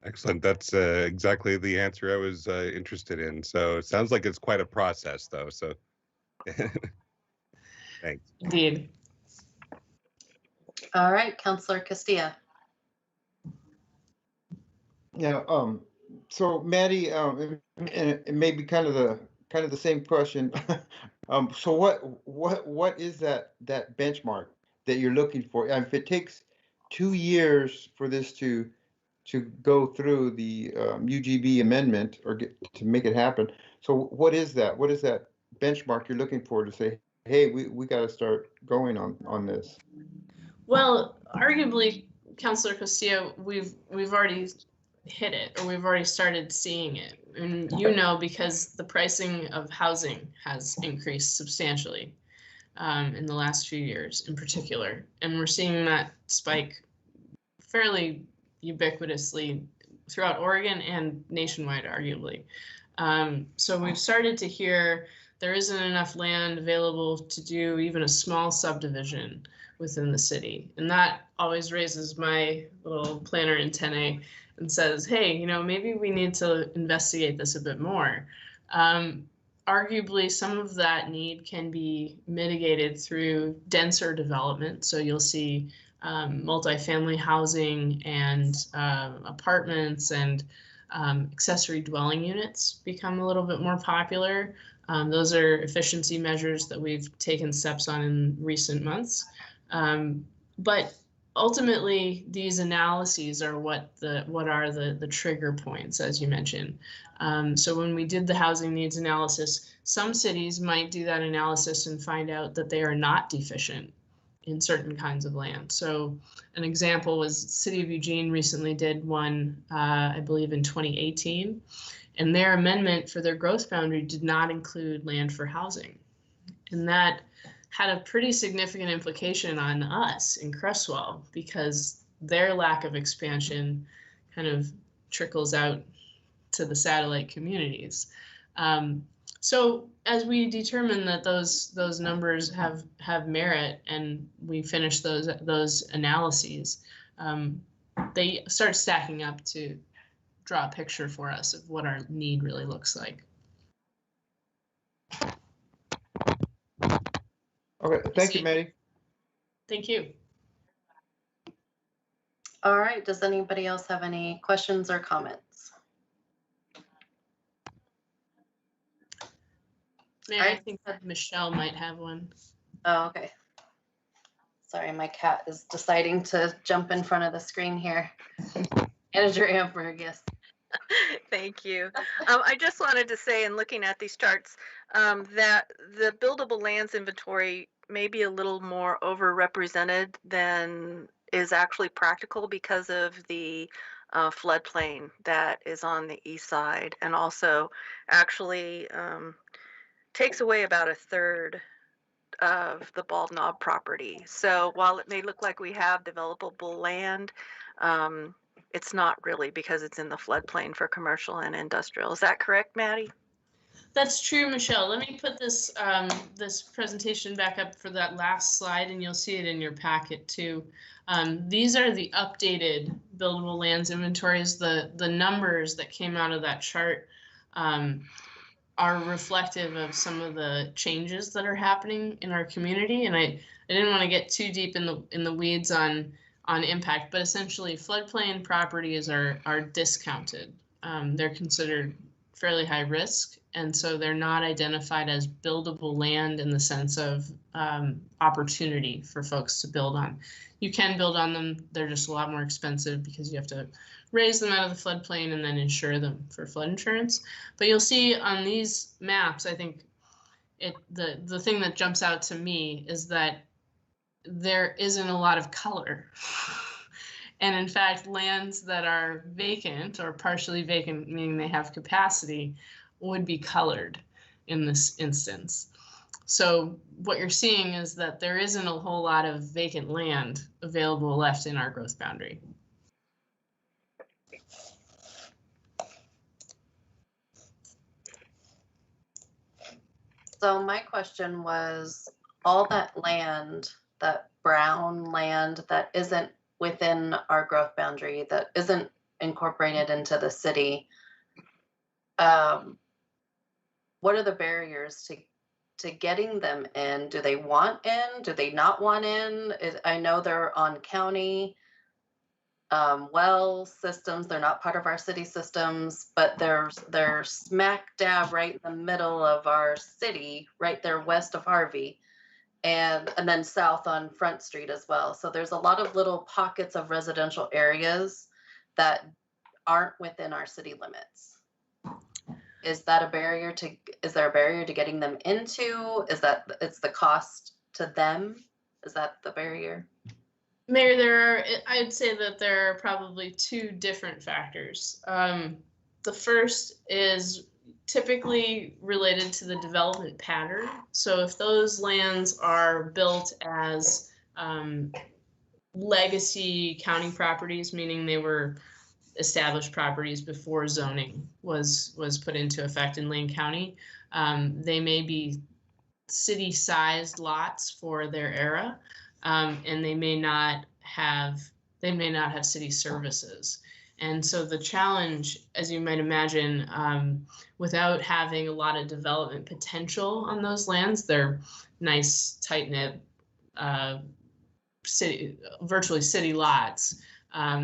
Excellent. That's exactly the answer I was interested in. So it sounds like it's quite a process, though. So thanks. Indeed. All right, Councillor Castilla. Yeah. So Maddie, and it may be kind of the same question. So what is that benchmark that you're looking for? And if it takes 2 years for this to go through the UGB amendment or to make it happen, so what is that? What is that benchmark you're looking for to say, hey, we got to start going on this? Well, arguably, Councillor Castillo, we've already hit it, or we've already started seeing it. And because the pricing of housing has increased substantially in the last few years in particular. And we're seeing that spike fairly ubiquitously throughout Oregon and nationwide, arguably. So we've started to hear there isn't enough land available to do even a small subdivision within the city. And that always raises my little planner antennae and says, hey, maybe we need to investigate this a bit more. Arguably, some of that need can be mitigated through denser development. So you'll see multifamily housing and apartments and accessory dwelling units become a little bit more popular. Those are efficiency measures that we've taken steps on in recent months. But ultimately, these analyses are what are the trigger points, as you mentioned. So when we did the housing needs analysis, some cities might do that analysis and find out that they are not deficient in certain kinds of land. So an example was City of Eugene recently did one, I believe in 2018, and their amendment for their growth boundary did not include land for housing. And that had a pretty significant implication on us in Cresswell, because their lack of expansion kind of trickles out to the satellite communities. So as we determine that those numbers have merit, and we finish those analyses, they start stacking up to draw a picture for us of what our need really looks like. Okay, thank you, Maddie. Thank you. All right, does anybody else have any questions or comments? Mayor, I think Michelle might have one. Oh, okay. Sorry, my cat is deciding to jump in front of the screen here. Manager Amberg, yes. Thank you. I just wanted to say, in looking at these charts, that the buildable lands inventory may be a little more overrepresented than is actually practical because of the floodplain that is on the east side, and also actually takes away about a third of the Bald Knob property. So while it may look like we have developable land, it's not really, because it's in the floodplain for commercial and industrial. Is that correct, Maddie? That's true, Michelle. Let me put this this presentation back up for that last slide, and you'll see it in your packet too. These are the updated buildable lands inventories. The numbers that came out of that chart are reflective of some of the changes that are happening in our community. And I didn't want to get too deep in the weeds on impact, but essentially floodplain properties are discounted. They're considered fairly high risk, and so they're not identified as buildable land in the sense of opportunity for folks to build on. You can build on them, they're just a lot more expensive because you have to raise them out of the floodplain and then insure them for flood insurance. But you'll see on these maps, I think the thing that jumps out to me is that there isn't a lot of color. And in fact, lands that are vacant or partially vacant, meaning they have capacity, would be colored in this instance. So what you're seeing is that there isn't a whole lot of vacant land available left in our growth boundary. So my question was, all that land, that brown land that isn't within our growth boundary, that isn't incorporated into the city, what are the barriers to getting them in? Do they want in? Do they not want in? I know they're on county well systems. They're not part of our city systems, but they're smack dab right in the middle of our city, right there west of Harvey, and then south on Front Street as well. So there's a lot of little pockets of residential areas that aren't within our city limits. Is there a barrier to getting them into? Is that it's the cost to them? Is that the barrier? Mayor, I'd say that there are probably two different factors. The first is typically related to the development pattern. So if those lands are built as legacy county properties, meaning they were established properties before zoning was put into effect in Lane County, they may be city-sized lots for their era, and they may not have city services. And so the challenge, as you might imagine, without having a lot of development potential on those lands, they're nice, tight-knit, virtually city lots.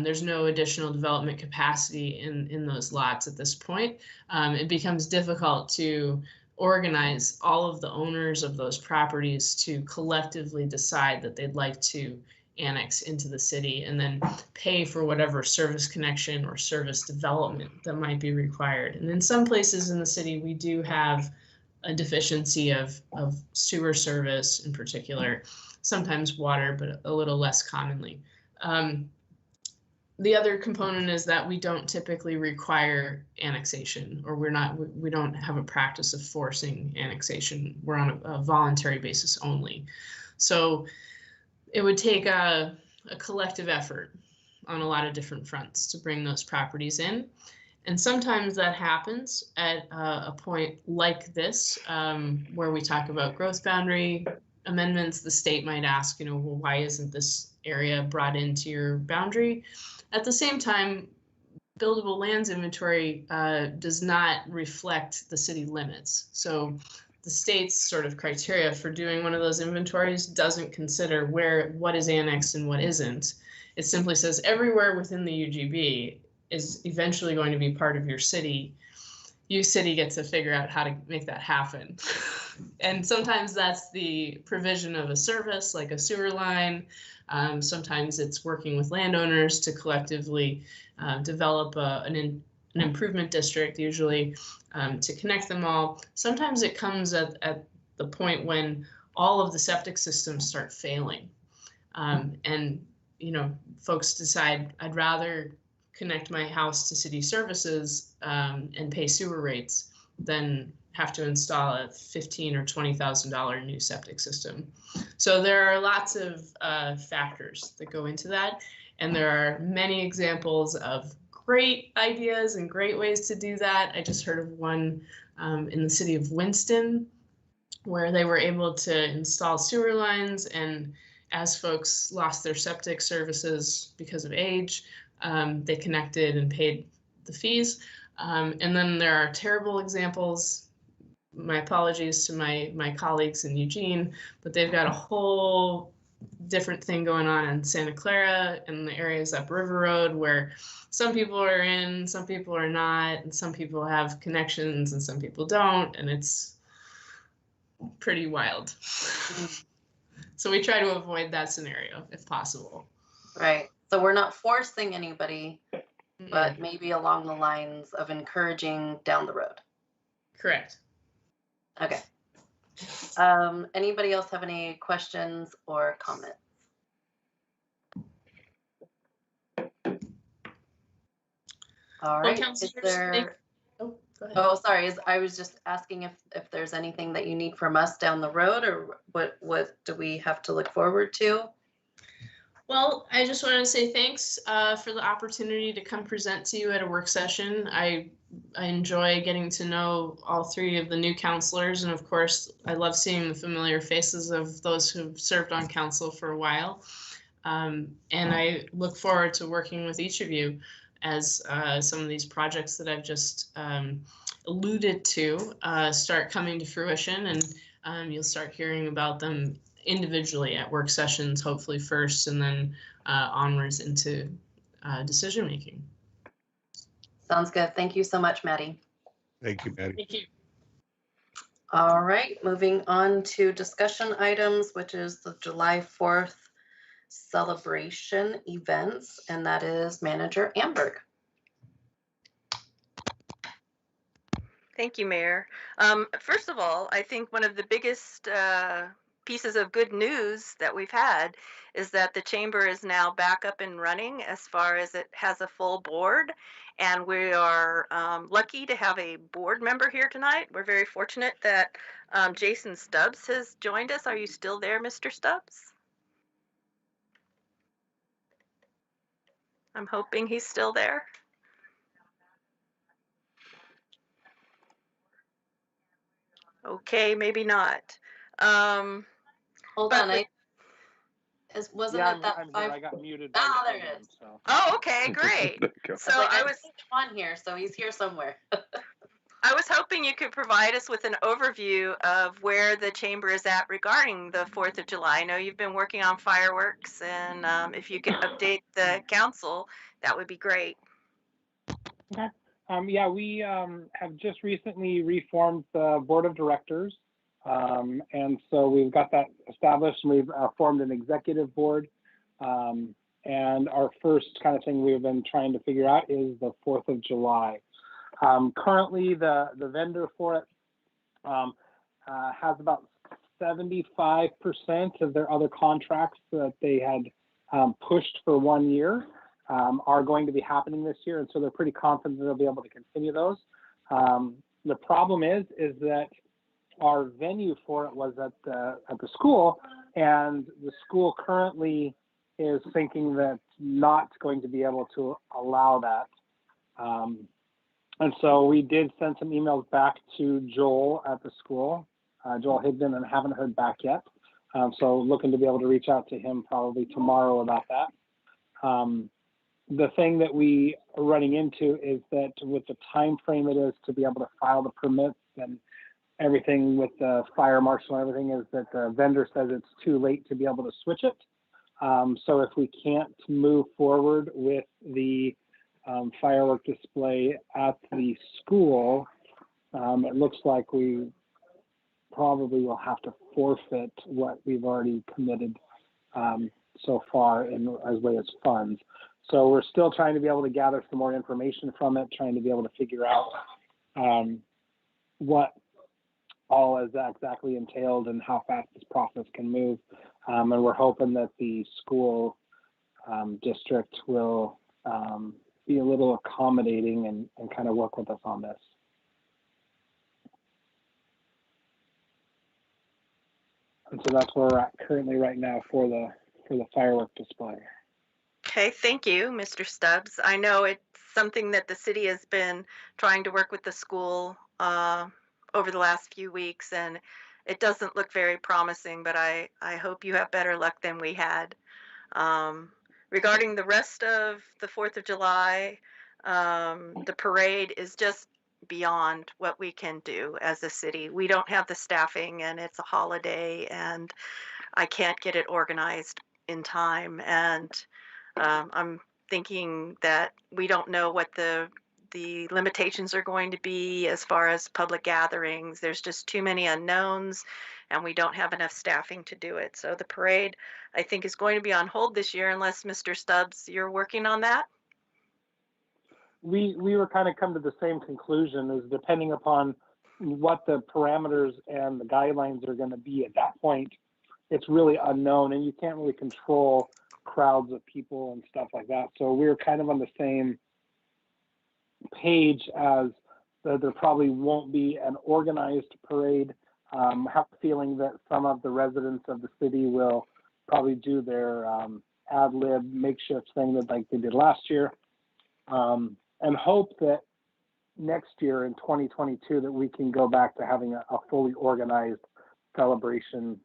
There's no additional development capacity in those lots at this point. It becomes difficult to organize all of the owners of those properties to collectively decide that they'd like to annex into the city and then pay for whatever service connection or service development that might be required. And in some places in the city, we do have a deficiency of sewer service in particular. sometimes water, but a little less commonly. The other component is that we don't typically require annexation, or we don't have a practice of forcing annexation. We're on a voluntary basis only. So it would take a collective effort on a lot of different fronts to bring those properties in. And sometimes that happens at a point like this, where we talk about growth boundary amendments. The state might ask, well, why isn't this area brought into your boundary? At the same time, buildable lands inventory does not reflect the city limits. So the state's sort of criteria for doing one of those inventories doesn't consider what is annexed and what isn't. It simply says everywhere within the UGB is eventually going to be part of your city. You city gets to figure out how to make that happen. And sometimes that's the provision of a service like a sewer line. Sometimes it's working with landowners to collectively develop an improvement district, usually to connect them all. Sometimes it comes at the point when all of the septic systems start failing. And folks decide, I'd rather connect my house to city services and pay sewer rates than have to install a $15,000 or $20,000 new septic system. So there are lots of factors that go into that. And there are many examples of great ideas and great ways to do that. I just heard of one in the city of Winston, where they were able to install sewer lines, and as folks lost their septic services because of age, they connected and paid the fees. And then there are terrible examples. My apologies to my colleagues in Eugene, but they've got a whole different thing going on in Santa Clara and the areas up River Road, where some people are in, some people are not, and some people have connections and some people don't, and it's pretty wild. So we try to avoid that scenario if possible. Right. So we're not forcing anybody, but maybe along the lines of encouraging down the road. Correct. Okay. Anybody else have any questions or comments? All right. Is there... Oh, go ahead. Oh, sorry. I was just asking if there's anything that you need from us down the road, or what do we have to look forward to? Well, I just wanted to say thanks for the opportunity to come present to you at a work session. I enjoy getting to know all three of the new counselors, and of course, I love seeing the familiar faces of those who've served on council for a while. And I look forward to working with each of you as some of these projects that I've just alluded to start coming to fruition, and you'll start hearing about them individually at work sessions, hopefully first, and then onwards into decision making. Sounds good. Thank you so much, Maddie. Thank you, Maddie. Thank you. All right, moving on to discussion items, which is the July 4th celebration events, and that is Manager Amberg. Thank you, Mayor. First of all, I think one of the biggest pieces of good news that we've had is that the chamber is now back up and running as far as it has a full board, and we are lucky to have a board member here tonight. We're very fortunate that Jason Stubbs has joined us. Are you still there, Mr. Stubbs? I'm hoping he's still there. Okay, maybe not. Hold on, wasn't it that I'm five? here. I got muted. Oh, there it is. So. Oh, okay, great. So I was on here, so he's here somewhere. I was hoping you could provide us with an overview of where the chamber is at regarding the 4th of July. I know you've been working on fireworks, and if you could update the council, that would be great. Okay. Yeah, we have just recently reformed the board of directors. And so we've got that established, and we've formed an executive board. And our first kind of thing we've been trying to figure out is the 4th of July. Currently, the vendor for it has about 75% of their other contracts that they had pushed for 1 year are going to be happening this year, and so they're pretty confident that they'll be able to continue those. The problem is that our venue for it was at the school, and the school currently is thinking that not going to be able to allow that. And so we did send some emails back to Joel at the school, Joel Higdon, and haven't heard back yet. So looking to be able to reach out to him probably tomorrow about that. The thing that we are running into is that with the time frame it is to be able to file the permits and everything with the fire marshal and everything, is that the vendor says it's too late to be able to switch it. So if we can't move forward with the firework display at the school, it looks like we probably will have to forfeit what we've already committed so far as way as funds. So we're still trying to be able to gather some more information from it, trying to be able to figure out what all is exactly entailed and how fast this process can move. And we're hoping that the school district will be a little accommodating and kind of work with us on this. And so that's where we're at currently right now for the firework display. Okay, thank you, Mr. Stubbs. I know it's something that the city has been trying to work with the school over the last few weeks, and it doesn't look very promising, but I hope you have better luck than we had. Regarding the rest of the 4th of July, the parade is just beyond what we can do as a city. We don't have the staffing, and it's a holiday, and I can't get it organized in time. And I'm thinking that we don't know what the limitations are going to be as far as public gatherings. There's just too many unknowns, and we don't have enough staffing to do it. So the parade, I think, is going to be on hold this year unless, Mr. Stubbs, you're working on that? We were kind of come to the same conclusion, is depending upon what the parameters and the guidelines are going to be at that point, it's really unknown, and you can't really control crowds of people and stuff like that. So we're kind of on the same page as there probably won't be an organized parade. I have a feeling that some of the residents of the city will probably do their ad lib makeshift thing that like they did last year, and hope that next year in 2022 that we can go back to having a fully organized celebration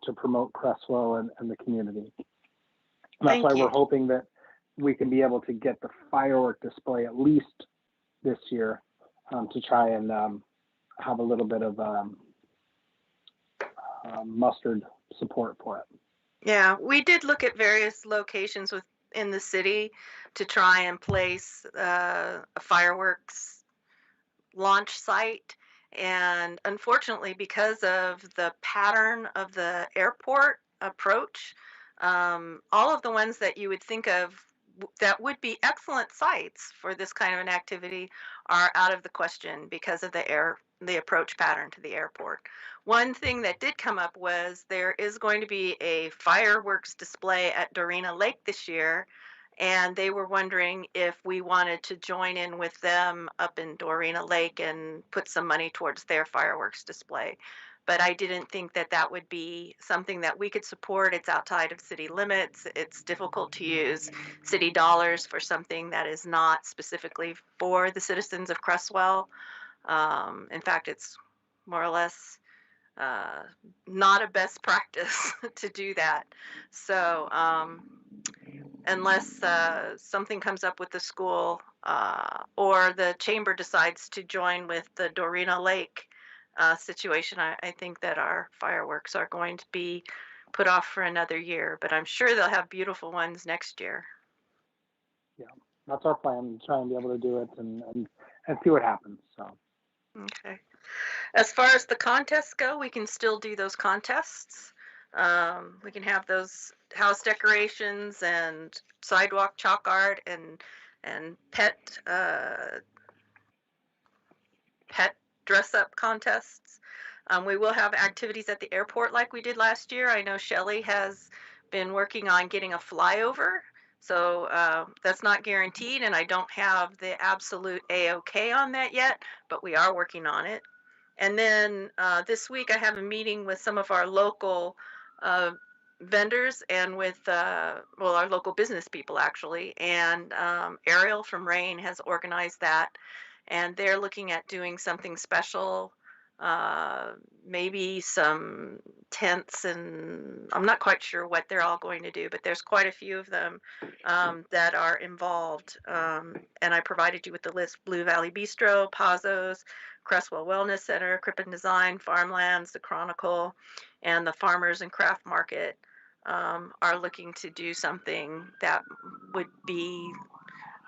to promote Cresswell and the community. And that's why we're hoping that we can be able to get the firework display at least this year to try and have a little bit of mustered support for it. Yeah, we did look at various locations within the city to try and place a fireworks launch site. And unfortunately, because of the pattern of the airport approach, all of the ones that you would think of that would be excellent sites for this kind of an activity are out of the question because of the approach pattern to the airport. One thing that did come up was there is going to be a fireworks display at Dorena Lake this year, and they were wondering if we wanted to join in with them up in Dorena Lake and put some money towards their fireworks display. But I didn't think that that would be something that we could support. It's outside of city limits. It's difficult to use city dollars for something that is not specifically for the citizens of Cresswell. In fact, it's more or less not a best practice to do that. So unless something comes up with the school or the chamber decides to join with the Dorena Lake situation, I think that our fireworks are going to be put off for another year, but I'm sure they'll have beautiful ones next year. Yeah, that's our plan, to try and be able to do it and see what happens. So. Okay. As far as the contests go, we can still do those contests. We can have those house decorations and sidewalk chalk art and pet dress up contests. We will have activities at the airport like we did last year. I know Shelley has been working on getting a flyover. So that's not guaranteed, and I don't have the absolute A-OK on that yet, but we are working on it. And then this week I have a meeting with some of our local vendors and with, well, our local business people actually. And Ariel from Rain has organized that. And they're looking at doing something special, maybe some tents, and I'm not quite sure what they're all going to do, but there's quite a few of them that are involved. And I provided you with the list: Blue Valley Bistro, Pazos, Cresswell Wellness Center, Crippen Design, Farmlands, The Chronicle, and the Farmers and Craft Market are looking to do something that would be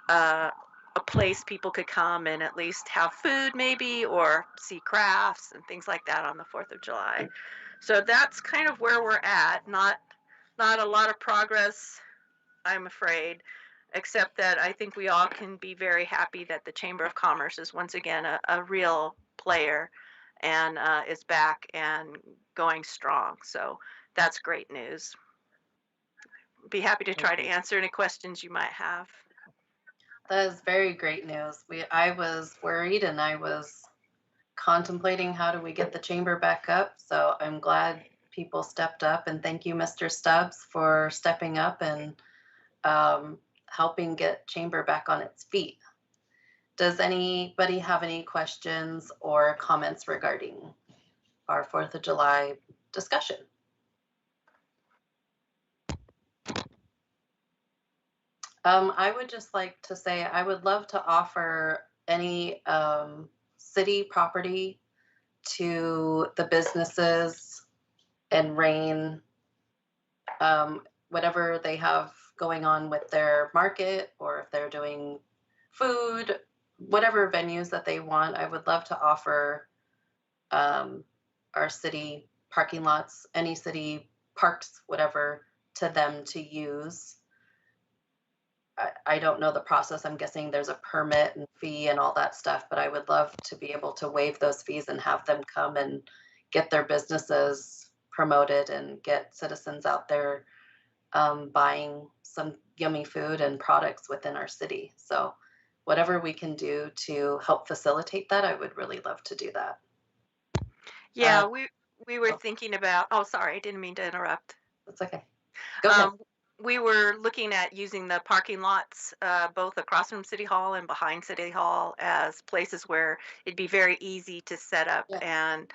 a place people could come and at least have food maybe, or see crafts and things like that on the 4th of July. So that's kind of where we're at. Not a lot of progress, I'm afraid, except that I think we all can be very happy that the Chamber of Commerce is once again a real player and is back and going strong. So that's great news. Be happy to try to answer any questions you might have. That is very great news. I was worried, and I was contemplating how do we get the chamber back up. So I'm glad people stepped up, and thank you, Mr. Stubbs, for stepping up and helping get chamber back on its feet. Does anybody have any questions or comments regarding our 4th of July discussion? I would just like to say I would love to offer any city property to the businesses and Rain, whatever they have going on with their market, or if they're doing food, whatever venues that they want. I would love to offer our city parking lots, any city parks, whatever, to them to use. I don't know the process. I'm guessing there's a permit and fee and all that stuff, but I would love to be able to waive those fees and have them come and get their businesses promoted and get citizens out there buying some yummy food and products within our city. So whatever we can do to help facilitate that, I would really love to do that. Yeah, we were thinking about, oh, sorry, I didn't mean to interrupt. That's okay. Go ahead. We were looking at using the parking lots, both across from City Hall and behind City Hall, as places where it'd be very easy to set up, and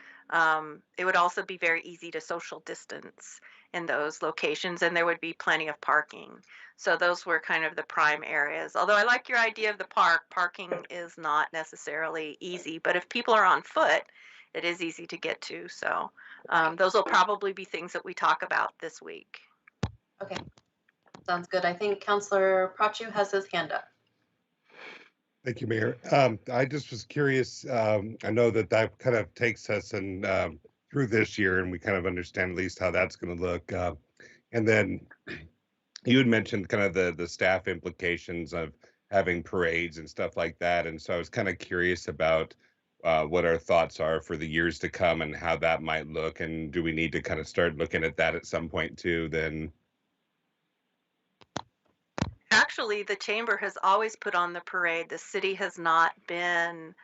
it would also be very easy to social distance in those locations, and there would be plenty of parking. So those were kind of the prime areas. Although I like your idea of the park, parking is not necessarily easy, but if people are on foot, it is easy to get to. So those will probably be things that we talk about this week. Okay. Sounds good. I think Councillor Prachu has his hand up. Thank you, Mayor. I just was curious. I know that kind of takes us and through this year, and we kind of understand at least how that's going to look. And then you had mentioned kind of the staff implications of having parades and stuff like that. And so I was kind of curious about what our thoughts are for the years to come and how that might look. And do we need to kind of start looking at that at some point too then? Actually, the chamber has always put on the parade. The city has not been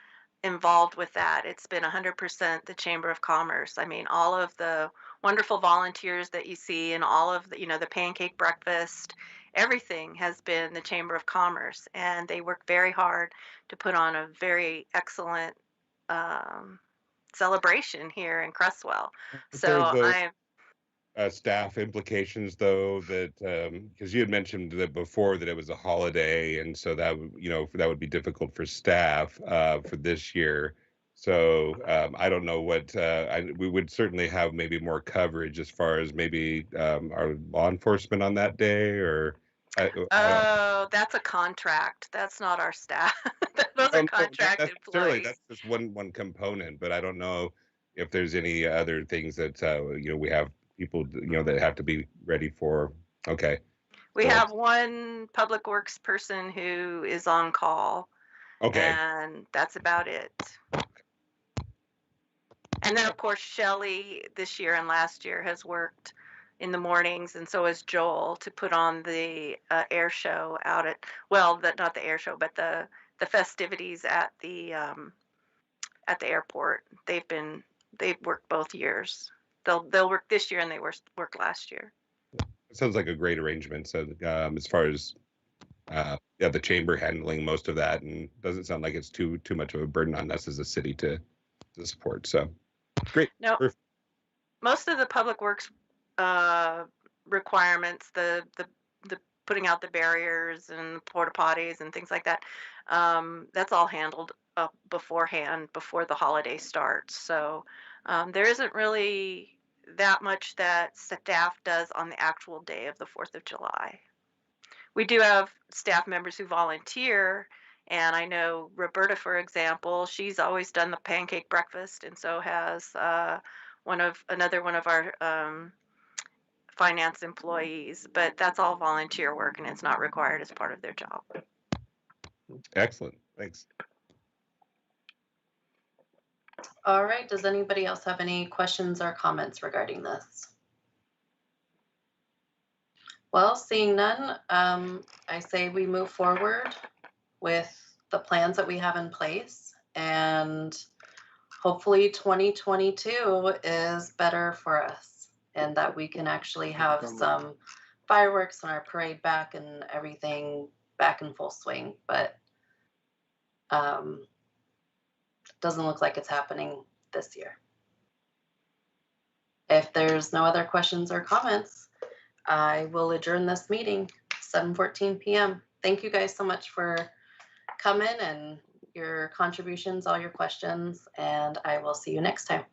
involved with that. It's been 100% the Chamber of Commerce. I mean, all of the wonderful volunteers that you see and all of the, the pancake breakfast, everything has been the Chamber of Commerce. And they work very hard to put on a very excellent celebration here in Cresswell. So I'm staff implications though, that because you had mentioned that before that it was a holiday, and so that that would be difficult for staff for this year. So I don't know what we would certainly have maybe more coverage as far as maybe our law enforcement on that day, or that's a contract. That's not our staff. Those are contract employees. That's just one component, but I don't know if there's any other things that we have people that have to be ready for. Okay. We have one public works person who is on call. Okay. And that's about it. And then, of course, Shelley this year and last year has worked in the mornings, and so has Joel, to put on the air show out at, well, not the air show, but the festivities at the airport. They've worked both years. They'll work this year, and they worked last year. It sounds like a great arrangement. So as far as yeah, the chamber handling most of that, and doesn't sound like it's too much of a burden on us as a city to support. So great. No, Perfect. most of the public works requirements, the putting out the barriers and porta potties and things like that, that's all handled beforehand, before the holiday starts. So there isn't really that much that staff does on the actual day of the 4th of July. We do have staff members who volunteer, and I know Roberta, for example, she's always done the pancake breakfast, and so has another one of our finance employees, but that's all volunteer work and it's not required as part of their job. Excellent. Thanks. All right, does anybody else have any questions or comments regarding this? Well, seeing none, I say we move forward with the plans that we have in place, and hopefully 2022 is better for us, and that we can actually have some fireworks and our parade back and everything back in full swing. But doesn't look like it's happening this year. If there's no other questions or comments, I will adjourn this meeting, 7:14 p.m. Thank you guys so much for coming and your contributions, all your questions, and I will see you next time.